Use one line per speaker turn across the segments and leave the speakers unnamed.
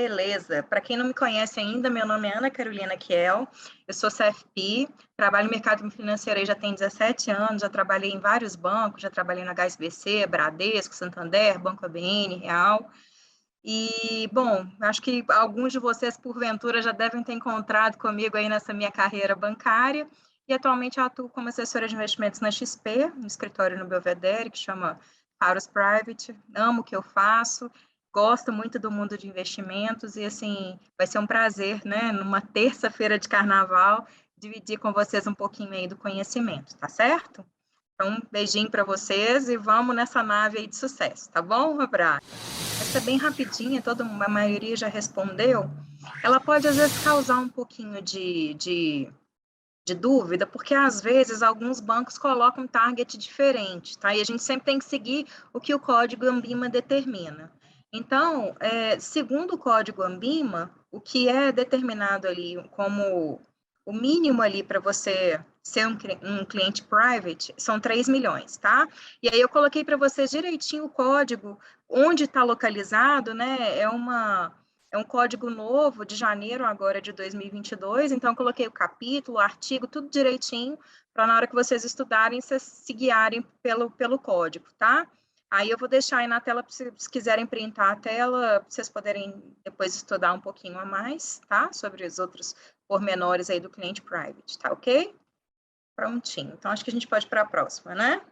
Beleza. Para quem não me conhece ainda, meu nome é Ana Carolina Kiel, eu sou CFP, trabalho no mercado financeiro aí já tem 17 anos, já trabalhei em vários bancos, já trabalhei na HSBC, Bradesco, Santander, Banco ABN, Real. E, bom, acho que alguns de vocês, porventura, já devem ter encontrado comigo aí nessa minha carreira bancária, e atualmente eu atuo como assessora de investimentos na XP, no escritório no Belvedere, que chama Harus Private. Amo o que eu faço, gosto muito do mundo de investimentos, e assim, vai ser um prazer, né, numa terça-feira de carnaval, dividir com vocês um pouquinho aí do conhecimento, tá certo? Então, um beijinho para vocês e vamos nessa nave aí de sucesso, tá bom, Roberto? Essa é bem rapidinha, a maioria já respondeu. Ela pode, às vezes, causar um pouquinho de dúvida, porque, às vezes, alguns bancos colocam um target diferente, tá? E a gente sempre tem que seguir o que o código ANBIMA determina. Então, segundo o código ANBIMA, o que é determinado ali como o mínimo ali para você ser um cliente private são 3 milhões, tá? E aí eu coloquei para vocês direitinho o código, onde está localizado, né? É um código novo de janeiro agora de 2022, então eu coloquei o capítulo, o artigo, tudo direitinho, para na hora que vocês estudarem, vocês se guiarem pelo código, tá? Aí eu vou deixar aí na tela, se quiserem printar a tela, para vocês poderem depois estudar um pouquinho a mais, tá? Sobre os outros pormenores aí do cliente private, tá ok? Prontinho. Então, acho que a gente pode ir para a próxima, né?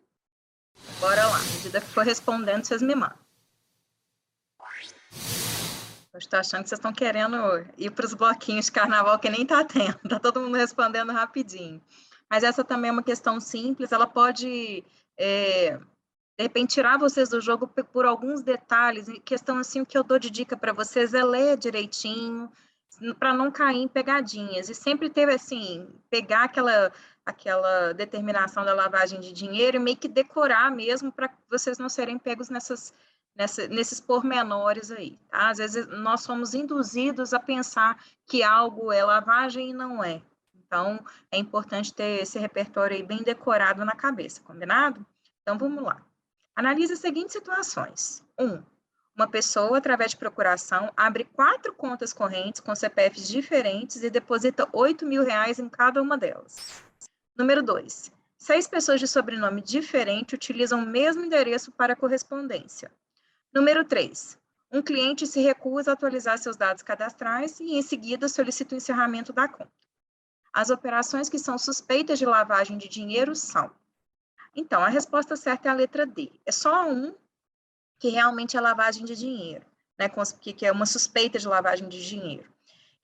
Bora lá. À medida que for respondendo, vocês me mandam. Eu estou achando que vocês estão querendo ir para os bloquinhos de carnaval que nem está tendo. Está todo mundo respondendo rapidinho. Mas essa também é uma questão simples. Ela pode, de repente, tirar vocês do jogo por alguns detalhes. Questão assim, o que eu dou de dica para vocês é ler direitinho, para não cair em pegadinhas. E sempre teve, assim, pegar aquela determinação da lavagem de dinheiro e meio que decorar mesmo para vocês não serem pegos nesses pormenores aí. Tá? Às vezes nós somos induzidos a pensar que algo é lavagem e não é. Então, é importante ter esse repertório aí bem decorado na cabeça, combinado? Então, vamos lá. Analise as seguintes situações. 1. Uma pessoa, através de procuração, abre 4 contas correntes com CPFs diferentes e deposita R$ 8.000 em cada uma delas. Número 2. 6 pessoas de sobrenome diferente utilizam o mesmo endereço para correspondência. Número 3. Um cliente se recusa a atualizar seus dados cadastrais e, em seguida, solicita o encerramento da conta. As operações que são suspeitas de lavagem de dinheiro são... Então, a resposta certa é a letra D. É só um que realmente é lavagem de dinheiro, né? Que é uma suspeita de lavagem de dinheiro.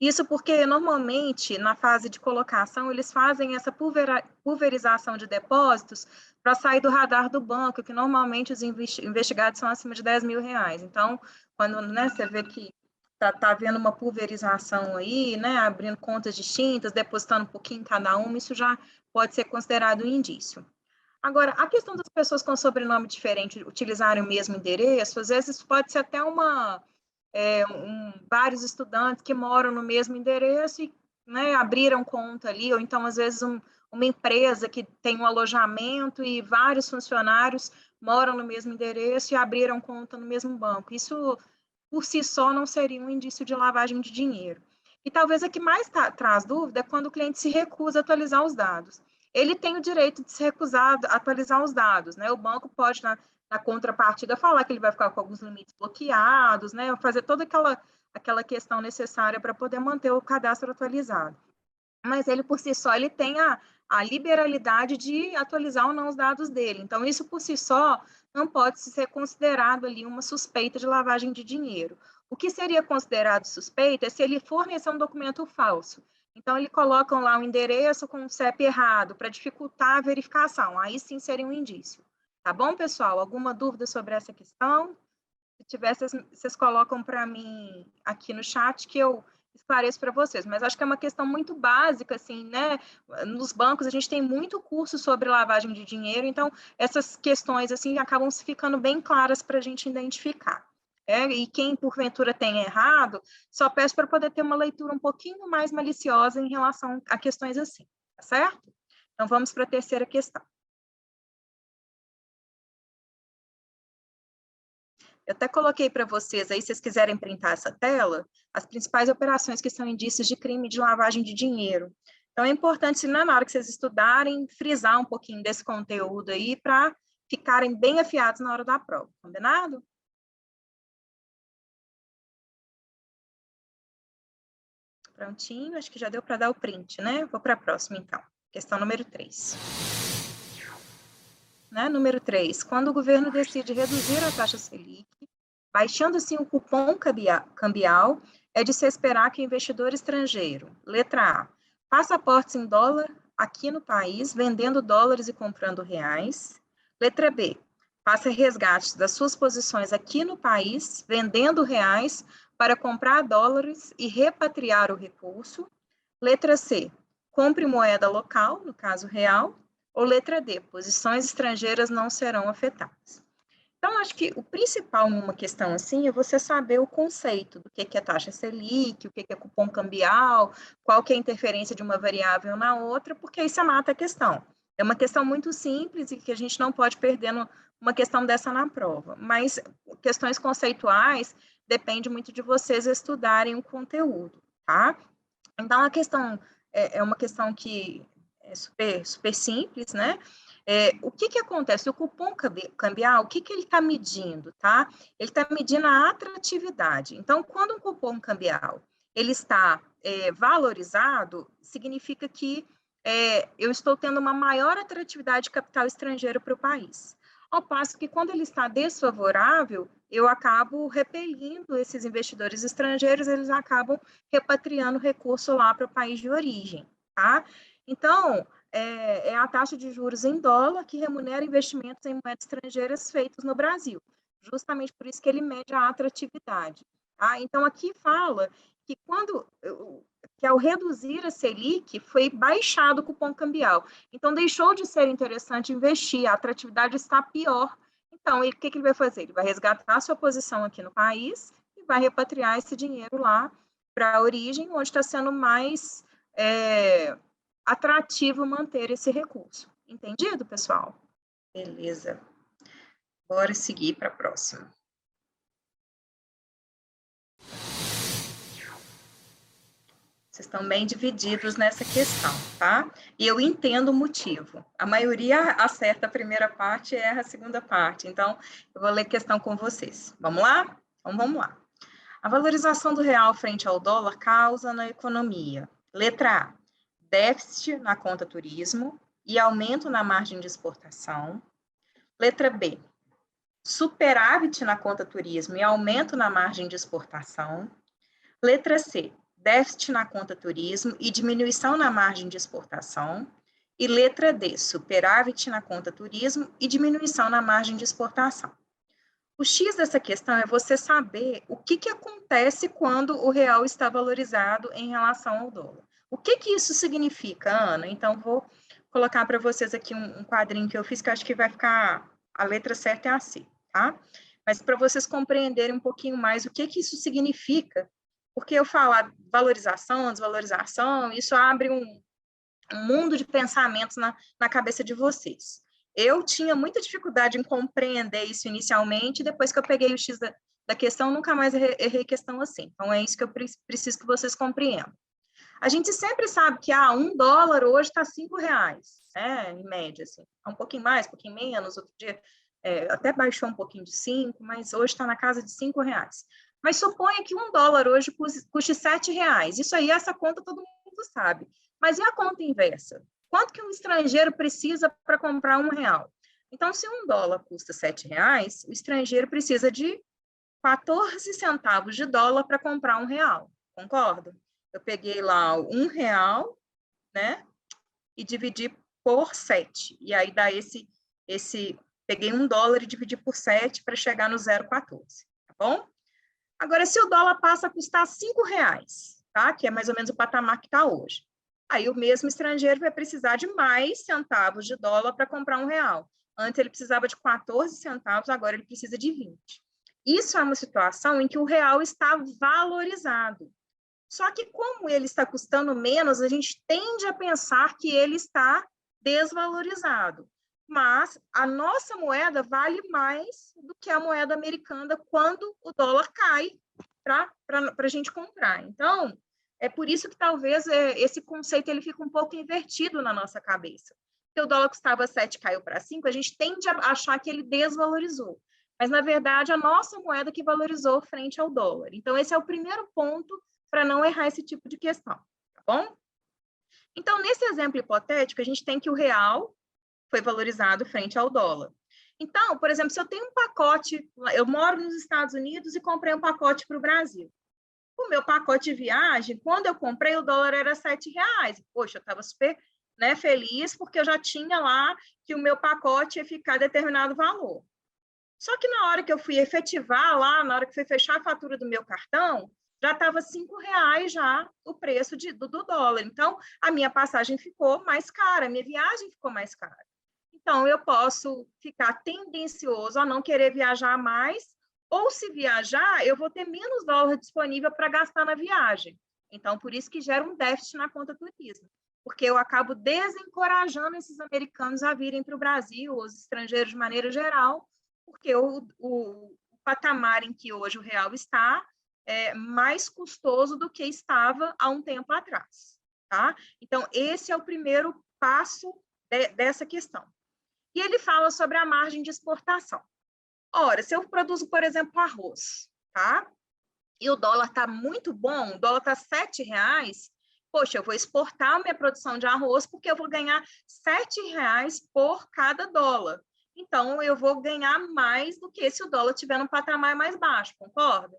Isso porque, normalmente, na fase de colocação, eles fazem essa pulverização de depósitos para sair do radar do banco, que normalmente os investigados são acima de R$ 10.000. Então, quando, né, você vê que está havendo uma pulverização aí, né, abrindo contas distintas, depositando um pouquinho em cada uma, isso já pode ser considerado um indício. Agora, a questão das pessoas com sobrenome diferente utilizarem o mesmo endereço, às vezes pode ser até vários estudantes que moram no mesmo endereço e, né, abriram conta ali, ou então, às vezes, uma empresa que tem um alojamento e vários funcionários moram no mesmo endereço e abriram conta no mesmo banco. Isso, por si só, não seria um indício de lavagem de dinheiro. E talvez a que mais traz dúvida é quando o cliente se recusa a atualizar os dados. Ele tem o direito de se recusar a atualizar os dados, né? O banco pode, na contrapartida, falar que ele vai ficar com alguns limites bloqueados, né? Fazer toda aquela questão necessária para poder manter o cadastro atualizado. Mas ele, por si só, ele tem a liberalidade de atualizar ou não os dados dele. Então, isso, por si só, não pode ser considerado ali uma suspeita de lavagem de dinheiro. O que seria considerado suspeita é se ele fornecer um documento falso. Então, eles colocam lá um endereço com um CEP errado para dificultar a verificação. Aí sim seria um indício. Tá bom, pessoal? Alguma dúvida sobre essa questão? Se tiver, vocês colocam para mim aqui no chat que eu esclareço para vocês. Mas acho que é uma questão muito básica, assim, né? Nos bancos a gente tem muito curso sobre lavagem de dinheiro, então essas questões, assim, acabam ficando bem claras para a gente identificar. E quem, porventura, tem errado, só peço para poder ter uma leitura um pouquinho mais maliciosa em relação a questões assim, tá certo? Então, vamos para a terceira questão. Eu até coloquei para vocês aí, se vocês quiserem printar essa tela, as principais operações que são indícios de crime de lavagem de dinheiro. Então, é importante, na hora que vocês estudarem, frisar um pouquinho desse conteúdo aí para ficarem bem afiados na hora da prova, combinado? Prontinho, acho que já deu para dar o print, né? Vou para a próxima, então. Questão número 3. Né? Número 3. Quando o governo decide reduzir a taxa Selic, baixando assim o cupom cambial, é de se esperar que o investidor estrangeiro, letra A, faça aportes em dólar aqui no país, vendendo dólares e comprando reais. Letra B, faça resgates das suas posições aqui no país, vendendo reais para comprar dólares e repatriar o recurso. Letra C, compre moeda local, no caso real. Ou letra D, posições estrangeiras não serão afetadas. Então, acho que o principal numa questão assim é você saber o conceito do que é taxa Selic, o que é cupom cambial, qual que é a interferência de uma variável na outra, porque aí você mata a questão. É uma questão muito simples e que a gente não pode perder uma questão dessa na prova. Mas questões conceituais depende muito de vocês estudarem o conteúdo, tá? Então, a questão é uma questão que é super simples, né? O que acontece? O cupom cambial, o que ele está medindo, tá? Ele está medindo a atratividade. Então, quando um cupom cambial ele está valorizado, significa que eu estou tendo uma maior atratividade de capital estrangeiro para o país. Ao passo que, quando ele está desfavorável, eu acabo repelindo esses investidores estrangeiros, eles acabam repatriando recurso lá para o país de origem, tá? Então, é a taxa de juros em dólar que remunera investimentos em moedas estrangeiras feitos no Brasil. Justamente por isso que ele mede a atratividade. Tá? Então, aqui fala que que ao reduzir a Selic, foi baixado o cupom cambial. Então, deixou de ser interessante investir, a atratividade está pior. Então, o que ele vai fazer? Ele vai resgatar a sua posição aqui no país e vai repatriar esse dinheiro lá para a origem, onde está sendo mais atrativo manter esse recurso. Entendido, pessoal? Beleza. Bora seguir para a próxima. Vocês estão bem divididos nessa questão, tá? E eu entendo o motivo. A maioria acerta a primeira parte e erra a segunda parte. Então, eu vou ler a questão com vocês. Vamos lá? Então, vamos lá. A valorização do real frente ao dólar causa na economia. Letra A, déficit na conta turismo e aumento na margem de exportação. Letra B, superávit na conta turismo e aumento na margem de exportação. Letra C, déficit na conta turismo e diminuição na margem de exportação. E letra D, superávit na conta turismo e diminuição na margem de exportação. O X dessa questão é você saber o que acontece quando o real está valorizado em relação ao dólar. O que isso significa, Ana? Então, vou colocar para vocês aqui um quadrinho que eu fiz, que eu acho que vai ficar, a letra certa é a C, tá? Mas para vocês compreenderem um pouquinho mais o que isso significa, porque eu falar valorização, desvalorização, isso abre um mundo de pensamentos na cabeça de vocês. Eu tinha muita dificuldade em compreender isso inicialmente, depois que eu peguei o X da questão, nunca mais errei questão assim. Então, é isso que eu preciso que vocês compreendam. A gente sempre sabe que $1 hoje está R$5, né, em média, assim. Um pouquinho mais, um pouquinho menos, outro dia até baixou um pouquinho de 5, mas hoje está na casa de R$5. Mas suponha que $1 hoje custe R$7. Isso aí, essa conta todo mundo sabe. Mas e a conta inversa? Quanto que um estrangeiro precisa para comprar R$1? Então, se $1 custa R$7, o estrangeiro precisa de 14 centavos de dólar para comprar R$1. Concorda? Eu peguei lá R$1, né? E dividi por 7. E aí dá peguei $1 e dividi por 7 para chegar no 0,14. Tá bom? Agora, se o dólar passa a custar R$5, tá? Que é mais ou menos o patamar que está hoje. Aí o mesmo estrangeiro vai precisar de mais centavos de dólar para comprar R$1. Antes ele precisava de 14 centavos, agora ele precisa de 20. Isso é uma situação em que o real está valorizado. Só que como ele está custando menos, a gente tende a pensar que ele está desvalorizado. mas a nossa moeda vale mais do que a moeda americana quando o dólar cai para a gente comprar. Então, é por isso que talvez esse conceito ele fica um pouco invertido na nossa cabeça. Se o dólar custava 7, caiu para 5, a gente tende a achar que ele desvalorizou. Mas, na verdade, a nossa moeda que valorizou frente ao dólar. Então, esse é o primeiro ponto para não errar esse tipo de questão, tá bom? Então, nesse exemplo hipotético, a gente tem que o real foi valorizado frente ao dólar. Então, por exemplo, se eu tenho um pacote, eu moro nos Estados Unidos e comprei um pacote para o Brasil. O meu pacote de viagem, quando eu comprei, o dólar era R$7. Poxa, eu estava super feliz, porque eu já tinha lá que o meu pacote ia ficar determinado valor. Só que na hora que eu fui efetivar lá, na hora que fui fechar a fatura do meu cartão, já estava R$5 já o preço do dólar. Então, a minha passagem ficou mais cara, a minha viagem ficou mais cara. Então, eu posso ficar tendencioso a não querer viajar mais, ou se viajar, eu vou ter menos dólar disponível para gastar na viagem. Então, por isso que gera um déficit na conta turismo, porque eu acabo desencorajando esses americanos a virem para o Brasil, os estrangeiros de maneira geral, porque o patamar em que hoje o real está é mais custoso do que estava há um tempo atrás, tá? Então, esse é o primeiro passo dessa questão. E ele fala sobre a margem de exportação. Ora, se eu produzo, por exemplo, arroz, tá? E o dólar está muito bom, o dólar está R$7, poxa, eu vou exportar a minha produção de arroz porque eu vou ganhar R$7 por cada dólar. Então, eu vou ganhar mais do que se o dólar estiver num patamar mais baixo, concorda?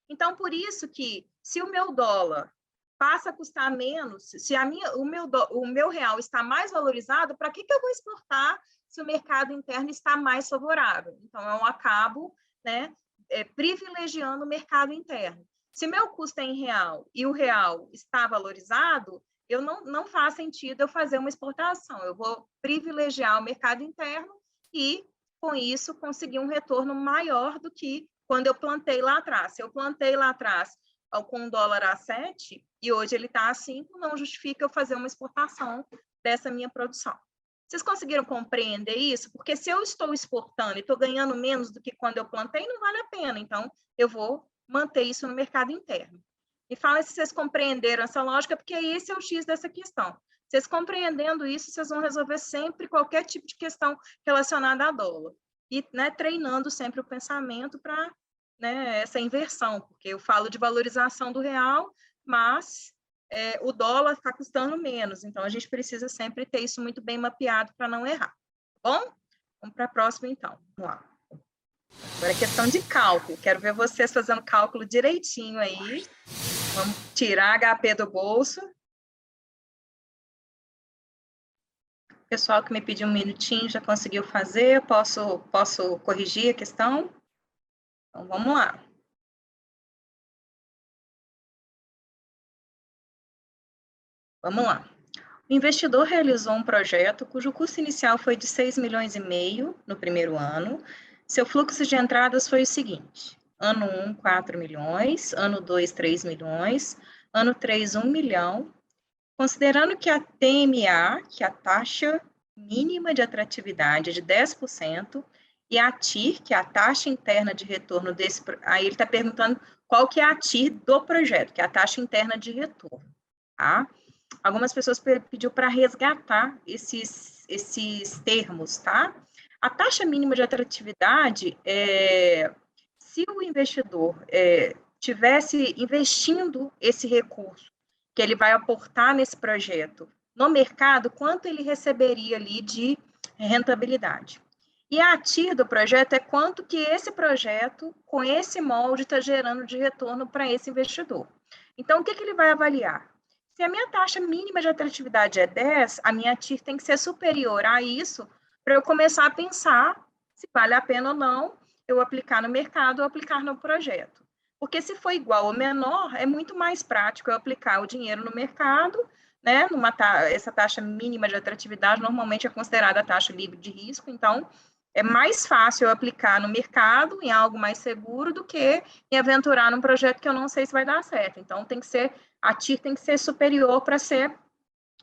Então, por isso que, se o meu dólar passa a custar menos, se o meu real está mais valorizado, para que eu vou exportar se o mercado interno está mais favorável? Então, eu acabo privilegiando o mercado interno. Se meu custo é em real e o real está valorizado, eu não faz sentido eu fazer uma exportação. Eu vou privilegiar o mercado interno e, com isso, conseguir um retorno maior do que quando eu plantei lá atrás. Se eu plantei lá atrás com o dólar a 7 e hoje ele está a 5, não justifica eu fazer uma exportação dessa minha produção. Vocês conseguiram compreender isso? Porque se eu estou exportando e estou ganhando menos do que quando eu plantei, não vale a pena. Então, eu vou manter isso no mercado interno. Me fala se vocês compreenderam essa lógica, porque esse é o X dessa questão. Vocês compreendendo isso, vocês vão resolver sempre qualquer tipo de questão relacionada a dólar. E treinando sempre o pensamento para essa inversão, porque eu falo de valorização do real, mas o dólar está custando menos, então a gente precisa sempre ter isso muito bem mapeado para não errar. Bom? Vamos para a próxima, então. Vamos lá. Agora é questão de cálculo. Quero ver vocês fazendo cálculo direitinho aí. Vamos tirar HP do bolso. O pessoal que me pediu um minutinho já conseguiu fazer. Posso corrigir a questão? Então, vamos lá. Vamos lá. O investidor realizou um projeto cujo custo inicial foi de 6,5 milhões no primeiro ano. Seu fluxo de entradas foi o seguinte: ano 1, 4 milhões, ano 2, 3 milhões, ano 3, 1 milhão. Considerando que a TMA, que é a taxa mínima de atratividade, é de 10%, e a TIR, que é a taxa interna de retorno desse... Aí ele está perguntando qual que é a TIR do projeto, que é a taxa interna de retorno, tá? Algumas pessoas pediu para resgatar esses termos, tá? A taxa mínima de atratividade, se o investidor tivesse investindo esse recurso que ele vai aportar nesse projeto no mercado, quanto ele receberia ali de rentabilidade. E a TIR do projeto é quanto que esse projeto, com esse molde, está gerando de retorno para esse investidor. Então, o que ele vai avaliar? Se a minha taxa mínima de atratividade é 10, a minha TIR tem que ser superior a isso para eu começar a pensar se vale a pena ou não eu aplicar no mercado ou aplicar no projeto. Porque se for igual ou menor, é muito mais prático eu aplicar o dinheiro no mercado, essa taxa mínima de atratividade normalmente é considerada a taxa livre de risco, então é mais fácil eu aplicar no mercado, em algo mais seguro, do que me aventurar num projeto que eu não sei se vai dar certo. Então, a TIR tem que ser superior para ser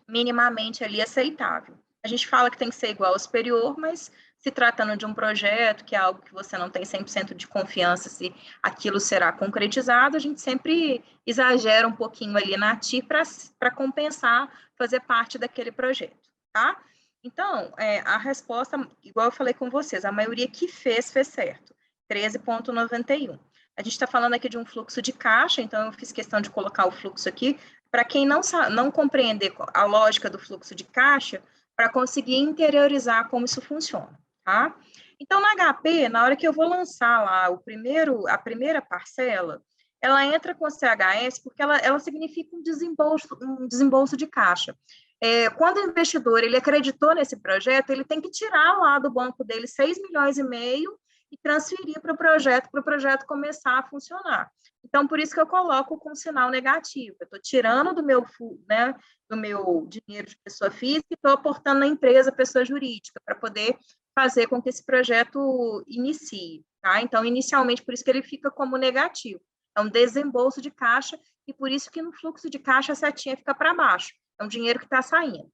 minimamente ali aceitável. A gente fala que tem que ser igual ao superior, mas se tratando de um projeto, que é algo que você não tem 100% de confiança se aquilo será concretizado, a gente sempre exagera um pouquinho ali na TI para compensar, fazer parte daquele projeto, tá? Então, a resposta, igual eu falei com vocês, a maioria que fez certo, 13,91. A gente está falando aqui de um fluxo de caixa, então eu fiz questão de colocar o fluxo aqui, para quem não compreender a lógica do fluxo de caixa, para conseguir interiorizar como isso funciona, tá? Então, na HP, na hora que eu vou lançar lá a primeira parcela, ela entra com a CHS porque ela significa um desembolso de caixa. Quando o investidor ele acreditou nesse projeto, ele tem que tirar lá do banco dele 6,5 milhões e transferir para o projeto começar a funcionar. Então, por isso que eu coloco com sinal negativo. Eu estou tirando do meu dinheiro de pessoa física e estou aportando na empresa, pessoa jurídica, para poder fazer com que esse projeto inicie. Tá? Então, inicialmente, por isso que ele fica como negativo. É um desembolso de caixa e por isso que no fluxo de caixa a setinha fica para baixo. É um dinheiro que está saindo.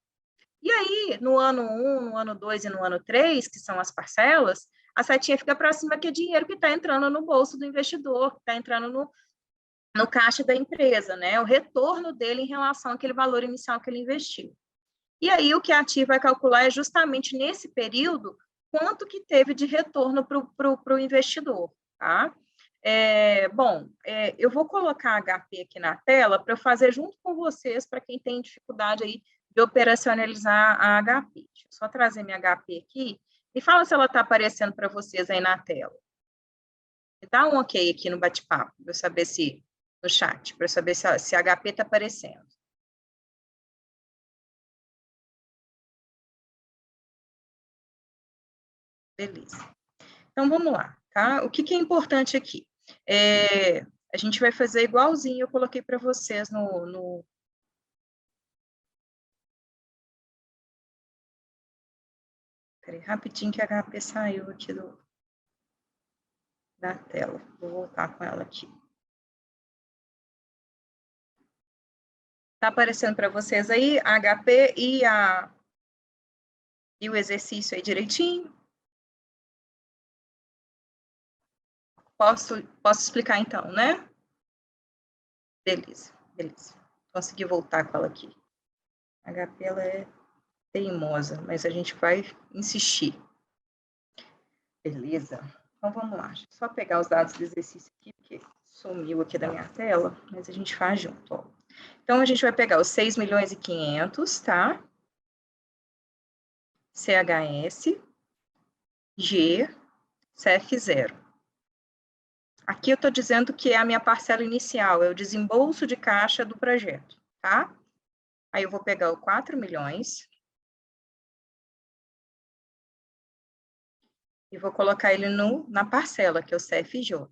E aí, no ano 1, no ano 2 e no ano 3, que são as parcelas, a setinha fica para cima, que é dinheiro que está entrando no bolso do investidor, que está entrando no caixa da empresa, né? O retorno dele em relação àquele valor inicial que ele investiu. E aí, o que a TI vai calcular é justamente nesse período quanto que teve de retorno para o investidor, tá? Eu vou colocar a HP aqui na tela para eu fazer junto com vocês, para quem tem dificuldade aí de operacionalizar a HP. Deixa eu só trazer minha HP aqui. Me fala se ela está aparecendo para vocês aí na tela. Dá um ok aqui no bate-papo, para eu saber se, no chat, para eu saber se a HP está aparecendo. Beleza. Então, vamos lá, tá? O que é importante aqui? A gente vai fazer igualzinho eu coloquei para vocês no... Peraí, rapidinho que a HP saiu aqui da tela. Vou voltar com ela aqui. Tá aparecendo para vocês aí a HP e o exercício aí direitinho? Posso explicar então, né? Beleza. Consegui voltar com ela aqui. A HP, ela é teimosa, mas a gente vai insistir. Beleza. Então, vamos lá. Deixa eu só pegar os dados do exercício aqui, porque sumiu aqui da minha tela, mas a gente faz junto, ó. Então, a gente vai pegar os 6 milhões e 500, tá? CHS, G, CF0. Aqui eu estou dizendo que é a minha parcela inicial, é o desembolso de caixa do projeto, tá? Aí eu vou pegar o 4 milhões e vou colocar ele na parcela, que é o CFJ.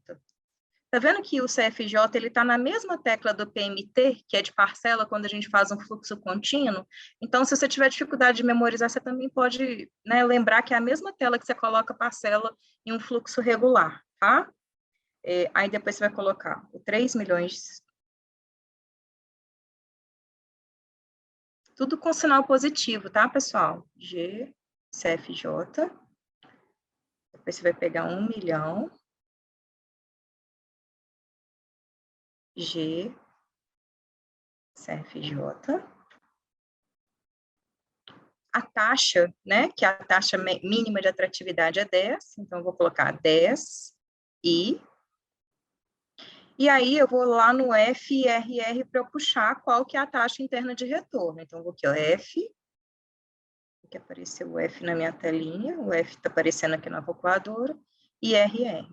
Tá vendo que o CFJ ele está na mesma tecla do PMT, que é de parcela, quando a gente faz um fluxo contínuo? Então, se você tiver dificuldade de memorizar, você também pode, né, lembrar que é a mesma tela que você coloca parcela em um fluxo regular, tá? Aí depois você vai colocar o 3 milhões. Tudo com sinal positivo, tá, pessoal? G, CFJ. Depois você vai pegar 1 milhão. G, CFJ. A taxa, né, que a taxa mínima de atratividade é 10, então eu vou colocar 10 e aí eu vou lá no FRR para eu puxar qual que é a taxa interna de retorno. Então, eu vou aqui, ó, F, que apareceu o F na minha telinha, o F está aparecendo aqui na calculadora, e RR,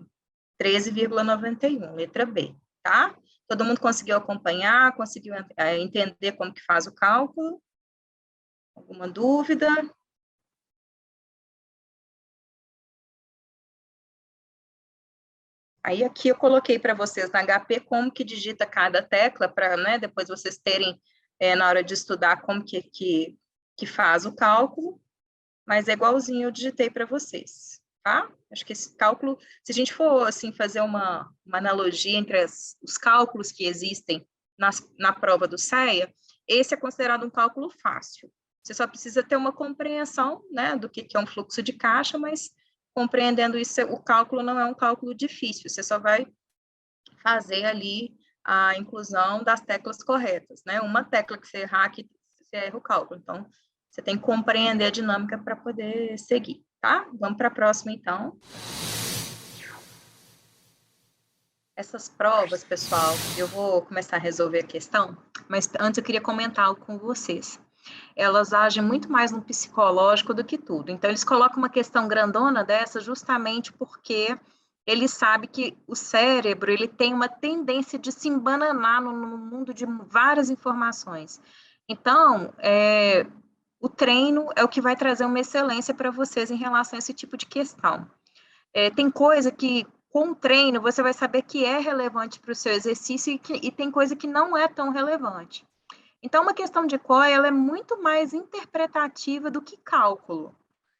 13,91, letra B, tá? Todo mundo conseguiu acompanhar, conseguiu entender como que faz o cálculo? Alguma dúvida? Aí aqui eu coloquei para vocês na HP como que digita cada tecla, para, né, depois vocês terem, na hora de estudar, como que faz o cálculo, mas é igualzinho eu digitei para vocês, tá? Acho que esse cálculo, se a gente for, assim, fazer uma analogia entre os cálculos que existem na prova do CEA, esse é considerado um cálculo fácil. Você só precisa ter uma compreensão, né, do que é um fluxo de caixa, mas compreendendo isso, o cálculo não é um cálculo difícil, você só vai fazer ali a inclusão das teclas corretas, né? Uma tecla que você errar aqui, você erra o cálculo. Então, você tem que compreender a dinâmica para poder seguir, tá? Vamos para a próxima, então. Essas provas, pessoal, eu vou começar a resolver a questão, mas antes eu queria comentar algo com vocês. Elas agem muito mais no psicológico do que tudo. Então, eles colocam uma questão grandona dessa justamente porque ele sabe que o cérebro ele tem uma tendência de se embananar no mundo de várias informações. Então, o treino é o que vai trazer uma excelência para vocês em relação a esse tipo de questão. Tem coisa que, com o treino, você vai saber que é relevante para o seu exercício e tem coisa que não é tão relevante. Então, uma questão de COE, ela é muito mais interpretativa do que cálculo.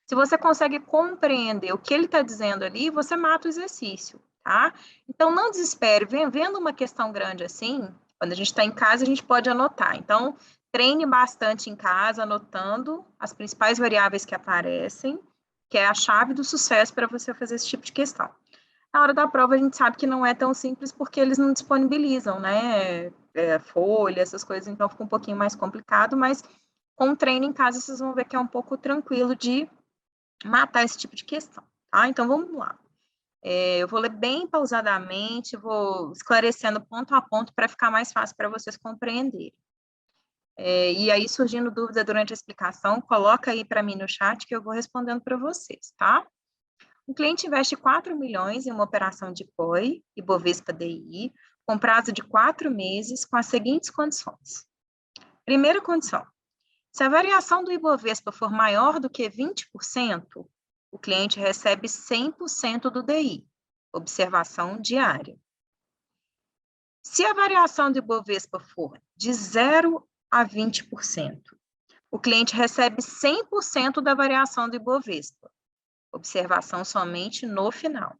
Se você consegue compreender o que ele está dizendo ali, você mata o exercício, tá? Então, não desespere. Vendo uma questão grande assim, quando a gente está em casa, a gente pode anotar. Então, treine bastante em casa, anotando as principais variáveis que aparecem, que é a chave do sucesso para você fazer esse tipo de questão. Na hora da prova, a gente sabe que não é tão simples porque eles não disponibilizam, né? Folha, essas coisas, então fica um pouquinho mais complicado, mas com o treino em casa, vocês vão ver que é um pouco tranquilo de matar esse tipo de questão, tá? Então, vamos lá. Eu vou ler bem pausadamente, vou esclarecendo ponto a ponto para ficar mais fácil para vocês compreenderem. E aí, surgindo dúvida durante a explicação, coloca aí para mim no chat que eu vou respondendo para vocês, tá? O cliente investe 4 milhões em uma operação de COE, Ibovespa DI, com prazo de 4 meses, com as seguintes condições. Primeira condição, se a variação do Ibovespa for maior do que 20%, o cliente recebe 100% do DI, observação diária. Se a variação do Ibovespa for de 0 a 20%, o cliente recebe 100% da variação do Ibovespa, observação somente no final.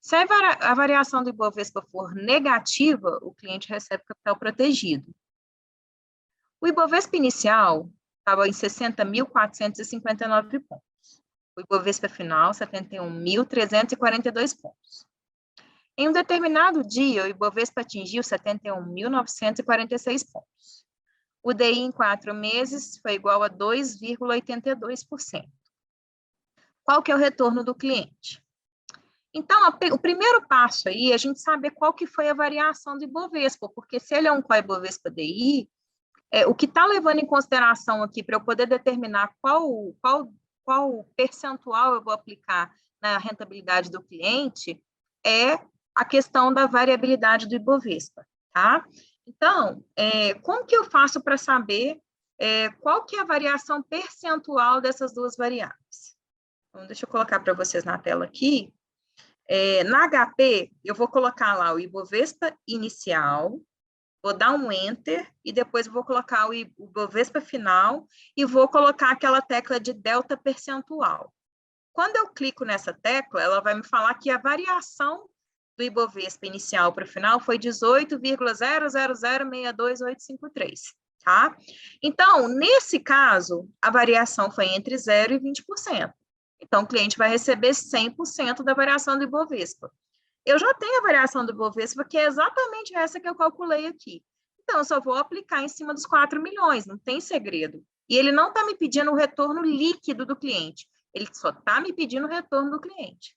Se a variação do Ibovespa for negativa, o cliente recebe capital protegido. O Ibovespa inicial estava em 60.459 pontos. O Ibovespa final, 71.342 pontos. Em um determinado dia, o Ibovespa atingiu 71.946 pontos. O DI em 4 meses foi igual a 2,82%. Qual que é o retorno do cliente? Então, o primeiro passo aí é a gente saber qual que foi a variação do Ibovespa, porque se ele é um Ibovespa DI, o que está levando em consideração aqui para eu poder determinar qual percentual eu vou aplicar na rentabilidade do cliente é a questão da variabilidade do Ibovespa, tá? Então, como que eu faço para saber qual que é a variação percentual dessas duas variáveis? Então, deixa eu colocar para vocês na tela aqui. Na HP, eu vou colocar lá o Ibovespa inicial, vou dar um Enter, e depois vou colocar o Ibovespa final, e vou colocar aquela tecla de delta percentual. Quando eu clico nessa tecla, ela vai me falar que a variação do Ibovespa inicial para o final foi 18,00062,853, tá? Então, nesse caso, a variação foi entre 0 e 20%. Então, o cliente vai receber 100% da variação do Ibovespa. Eu já tenho a variação do Ibovespa, que é exatamente essa que eu calculei aqui. Então, eu só vou aplicar em cima dos 4 milhões, não tem segredo. E ele não está me pedindo o retorno líquido do cliente, ele só está me pedindo o retorno do cliente.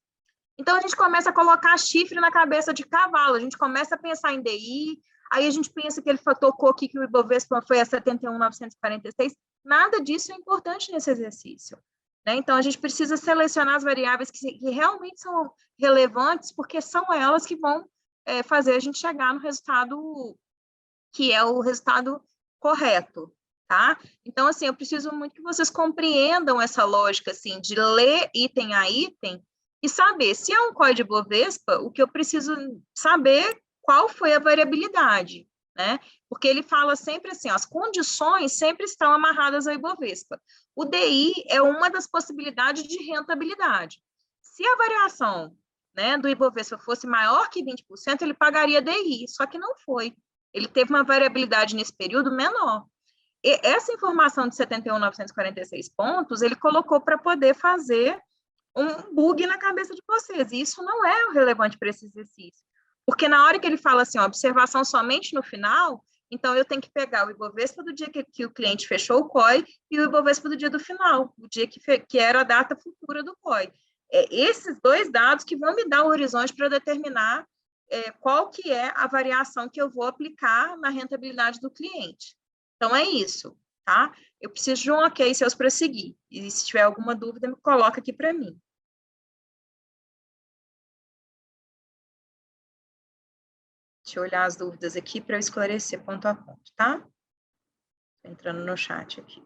Então, a gente começa a colocar chifre na cabeça de cavalo, a gente começa a pensar em DI, aí a gente pensa que ele tocou aqui que o Ibovespa foi a 71.946, nada disso é importante nesse exercício. Né? Então, a gente precisa selecionar as variáveis que realmente são relevantes, porque são elas que vão fazer a gente chegar no resultado que é o resultado correto, tá? Então, assim, eu preciso muito que vocês compreendam essa lógica, assim, de ler item a item e saber se é um código Ibovespa, o que eu preciso saber qual foi a variabilidade, né? Porque ele fala sempre assim, ó, as condições sempre estão amarradas ao Ibovespa. O DI é uma das possibilidades de rentabilidade. Se a variação, né, do Ibovespa fosse maior que 20%, ele pagaria DI, só que não foi. Ele teve uma variabilidade nesse período menor. essa informação de 71.946 pontos, ele colocou para poder fazer um bug na cabeça de vocês, e isso não é o relevante para esse exercício. Porque na hora que ele fala assim, ó, observação somente no final, então eu tenho que pegar o Ibovespa do dia que o cliente fechou o COI e o Ibovespa do dia do final, o dia que era a data futura do COI. Esses dois dados que vão me dar o horizonte para determinar qual que é a variação que eu vou aplicar na rentabilidade do cliente. Então, é isso, tá? Eu preciso de um ok seus para seguir. E se tiver alguma dúvida, me coloca aqui para mim. Deixa eu olhar as dúvidas aqui para eu esclarecer ponto a ponto, tá? Tô entrando no chat aqui.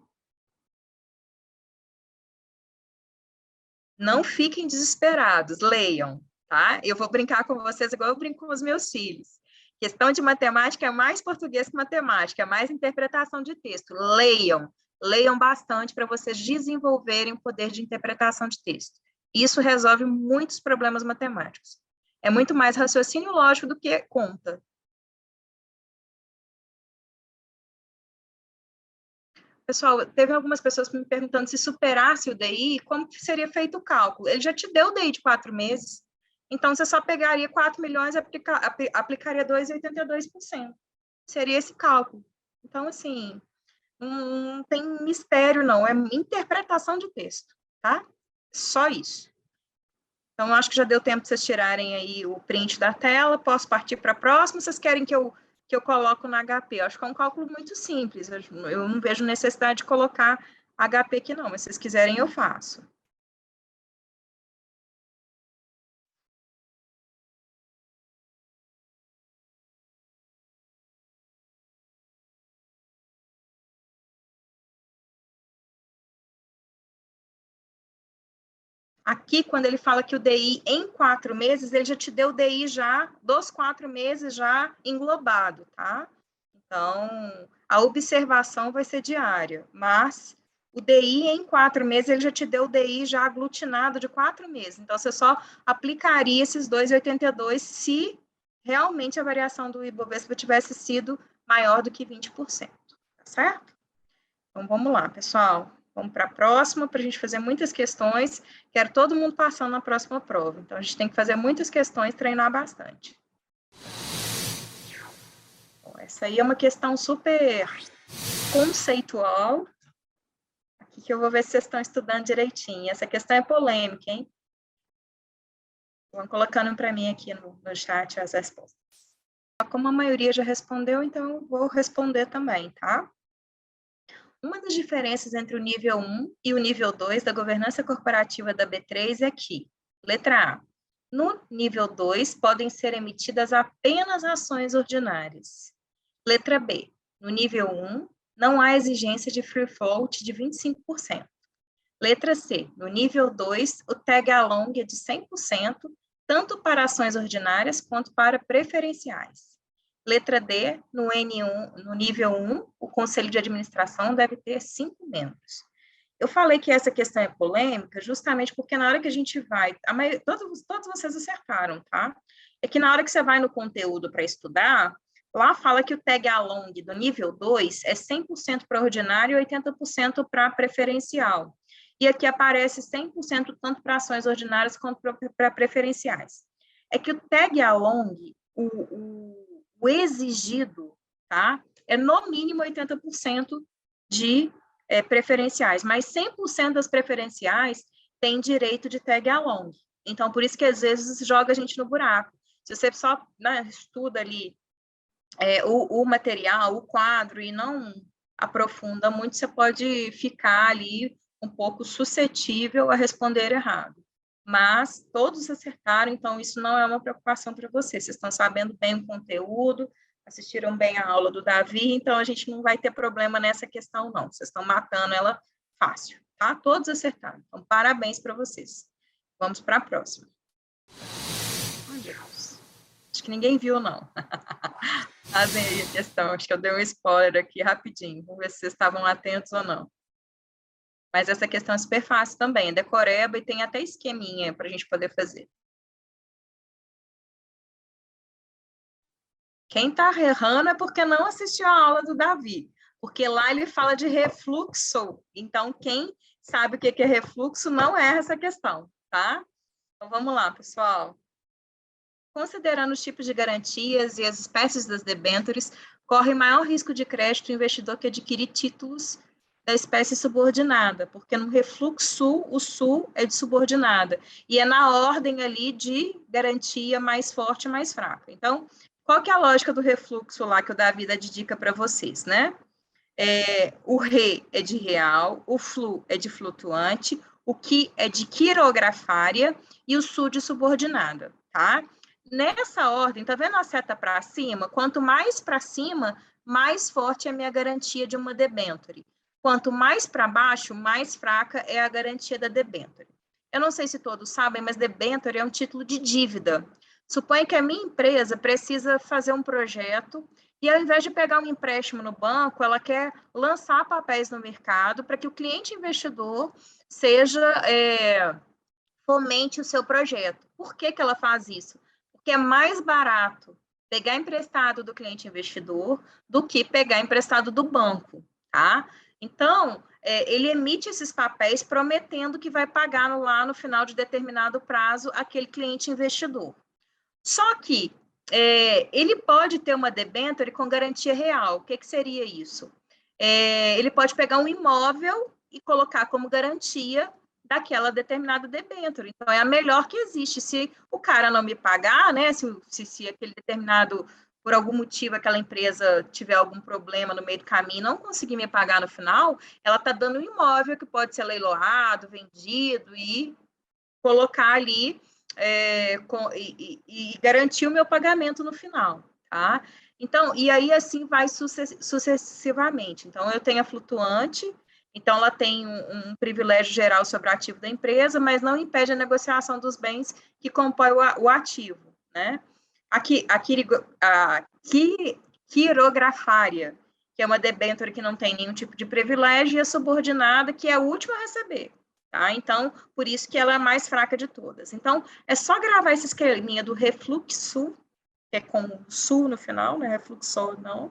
Não fiquem desesperados, leiam, tá? Eu vou brincar com vocês igual eu brinco com os meus filhos. Questão de matemática é mais português que matemática, é mais interpretação de texto. Leiam, leiam bastante para vocês desenvolverem o poder de interpretação de texto. Isso resolve muitos problemas matemáticos. É muito mais raciocínio lógico do que conta. Pessoal, teve algumas pessoas me perguntando se superasse o DI, como que seria feito o cálculo? Ele já te deu o DI de 4 meses, então você só pegaria 4 milhões e aplicaria 2,82%. Seria esse cálculo. Então, assim, não tem mistério, não. É interpretação de texto, tá? Só isso. Então, acho que já deu tempo de vocês tirarem aí o print da tela. Posso partir para a próxima? Vocês querem que eu coloco no HP? Eu acho que é um cálculo muito simples. Eu não vejo necessidade de colocar HP aqui, não. Mas se vocês quiserem, eu faço. Aqui, quando ele fala que o DI em 4 meses, ele já te deu o DI já dos 4 meses já englobado, tá? Então, a observação vai ser diária, mas o DI em 4 meses, ele já te deu o DI já aglutinado de 4 meses. Então, você só aplicaria esses 2,82 se realmente a variação do Ibovespa tivesse sido maior do que 20%, tá certo? Então, vamos lá, pessoal. Vamos para a próxima, para a gente fazer muitas questões. Quero todo mundo passando na próxima prova. Então, a gente tem que fazer muitas questões, treinar bastante. Bom, essa aí é uma questão super conceitual. Aqui que eu vou ver se vocês estão estudando direitinho. Essa questão é polêmica, hein? Vão colocando para mim aqui no chat as respostas. Como a maioria já respondeu, então eu vou responder também, tá? Uma das diferenças entre o nível 1 e o nível 2 da governança corporativa da B3 é que, letra A, no nível 2 podem ser emitidas apenas ações ordinárias. Letra B, no nível 1 não há exigência de free float de 25%. Letra C, no nível 2, o tag along é de 100%, tanto para ações ordinárias quanto para preferenciais. Letra D, no N1, no nível 1, o conselho de administração deve ter 5 membros. Eu falei que essa questão é polêmica justamente porque na hora que a gente vai, todos vocês acertaram, tá? É que na hora que você vai no conteúdo para estudar, lá fala que o tag along do nível 2 é 100% para ordinário e 80% para preferencial. E aqui aparece 100% tanto para ações ordinárias quanto para preferenciais. É que o tag along, o exigido, tá? É no mínimo 80% de preferenciais, mas 100% das preferenciais têm direito de tag along. Então, por isso que às vezes joga a gente no buraco. Se você só estuda ali o material, o quadro, e não aprofunda muito, você pode ficar ali um pouco suscetível a responder errado. Mas todos acertaram, então isso não é uma preocupação para vocês. Vocês estão sabendo bem o conteúdo, assistiram bem a aula do Davi, então a gente não vai ter problema nessa questão, não. Vocês estão matando ela fácil, tá? Todos acertaram. Então, parabéns para vocês. Vamos para a próxima. Ai, Deus. Acho que ninguém viu, não. Fazem aí a questão. Acho que eu dei um spoiler aqui rapidinho. Vamos ver se vocês estavam atentos ou não. Mas essa questão é super fácil também. É decoreba e tem até esqueminha para a gente poder fazer. Quem está errando é porque não assistiu a aula do Davi. porque lá ele fala de refluxo. Então, quem sabe o que é refluxo não erra essa questão, tá? Então, vamos lá, pessoal. Considerando os tipos de garantias e as espécies das debêntures, corre maior risco de crédito o investidor que adquire títulos da espécie subordinada, porque no refluxo, o sul é de subordinada, e é na ordem ali de garantia mais forte e mais fraca. Então, qual que é a lógica do refluxo lá que o Davi dá de dica para vocês, né? O re é de real, o flu é de flutuante, o qui é de quirografária e o su de subordinada, tá? Nessa ordem, tá vendo a seta para cima? Quanto mais para cima, mais forte é a minha garantia de uma debênture. Quanto mais para baixo, mais fraca é a garantia da debênture. Eu não sei se todos sabem, mas debênture é um título de dívida. Suponha que a minha empresa precisa fazer um projeto e, ao invés de pegar um empréstimo no banco, ela quer lançar papéis no mercado para que o cliente investidor fomente o seu projeto. Por que ela faz isso? Porque é mais barato pegar emprestado do cliente investidor do que pegar emprestado do banco, tá? Então, ele emite esses papéis prometendo que vai pagar lá no final de determinado prazo aquele cliente investidor. Só que ele pode ter uma debênture com garantia real. O que seria isso? Ele pode pegar um imóvel e colocar como garantia daquela determinada debênture. Então, é a melhor que existe. Se o cara não me pagar, né, se aquele determinado, por algum motivo, aquela empresa tiver algum problema no meio do caminho e não conseguir me pagar no final, ela está dando um imóvel que pode ser leiloado, vendido e colocar ali e garantir o meu pagamento no final, tá? Então, e aí assim vai sucessivamente. Então, eu tenho a flutuante, então ela tem um privilégio geral sobre o ativo da empresa, mas não impede a negociação dos bens que compõem o ativo, né? Aqui, a quirografária, que é uma debênture que não tem nenhum tipo de privilégio, e a subordinada, que é a última a receber. Tá? Então, por isso que ela é a mais fraca de todas. Então, é só gravar esse esqueminha do refluxo, que é com sul no final, né? Refluxo não.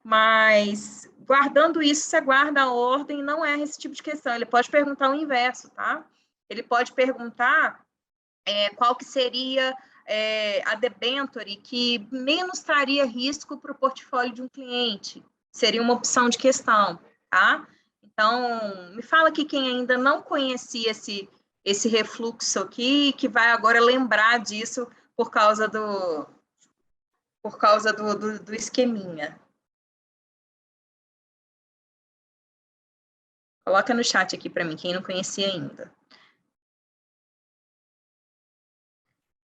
Mas, guardando isso, você guarda a ordem e não erra esse tipo de questão. Ele pode perguntar o inverso, tá? Ele pode perguntar qual que seria a debênture que menos traria risco para o portfólio de um cliente. Seria uma opção de questão, tá? Então, me fala aqui quem ainda não conhecia esse refluxo aqui, que vai agora lembrar disso por causa do esqueminha. Coloca no chat aqui para mim, quem não conhecia ainda.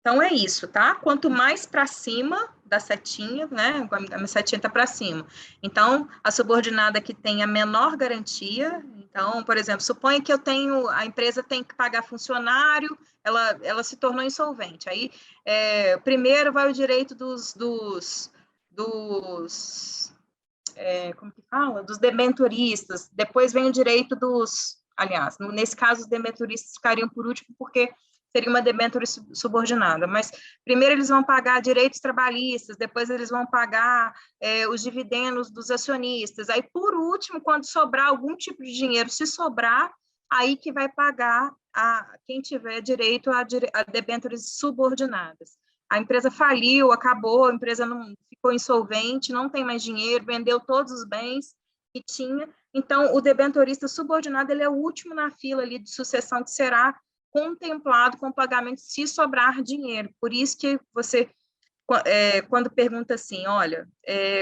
Então, é isso, tá? Quanto mais para cima da setinha, né? A minha setinha está para cima. Então, a subordinada que tem a menor garantia. Então, por exemplo, suponha que a empresa tem que pagar funcionário, ela se tornou insolvente. Aí, primeiro vai o direito como que fala? Dos debenturistas. Depois vem o direito aliás, nesse caso, os debenturistas ficariam por último, porque seria uma debênture subordinada, mas primeiro eles vão pagar direitos trabalhistas, depois eles vão pagar os dividendos dos acionistas, aí por último, quando sobrar algum tipo de dinheiro, se sobrar, aí que vai pagar quem tiver direito a debêntures subordinadas. A empresa faliu, acabou, a empresa não ficou insolvente, não tem mais dinheiro, vendeu todos os bens que tinha, então o debenturista subordinado ele é o último na fila ali de sucessão que será contemplado com o pagamento se sobrar dinheiro. Por isso que você, quando pergunta assim, olha,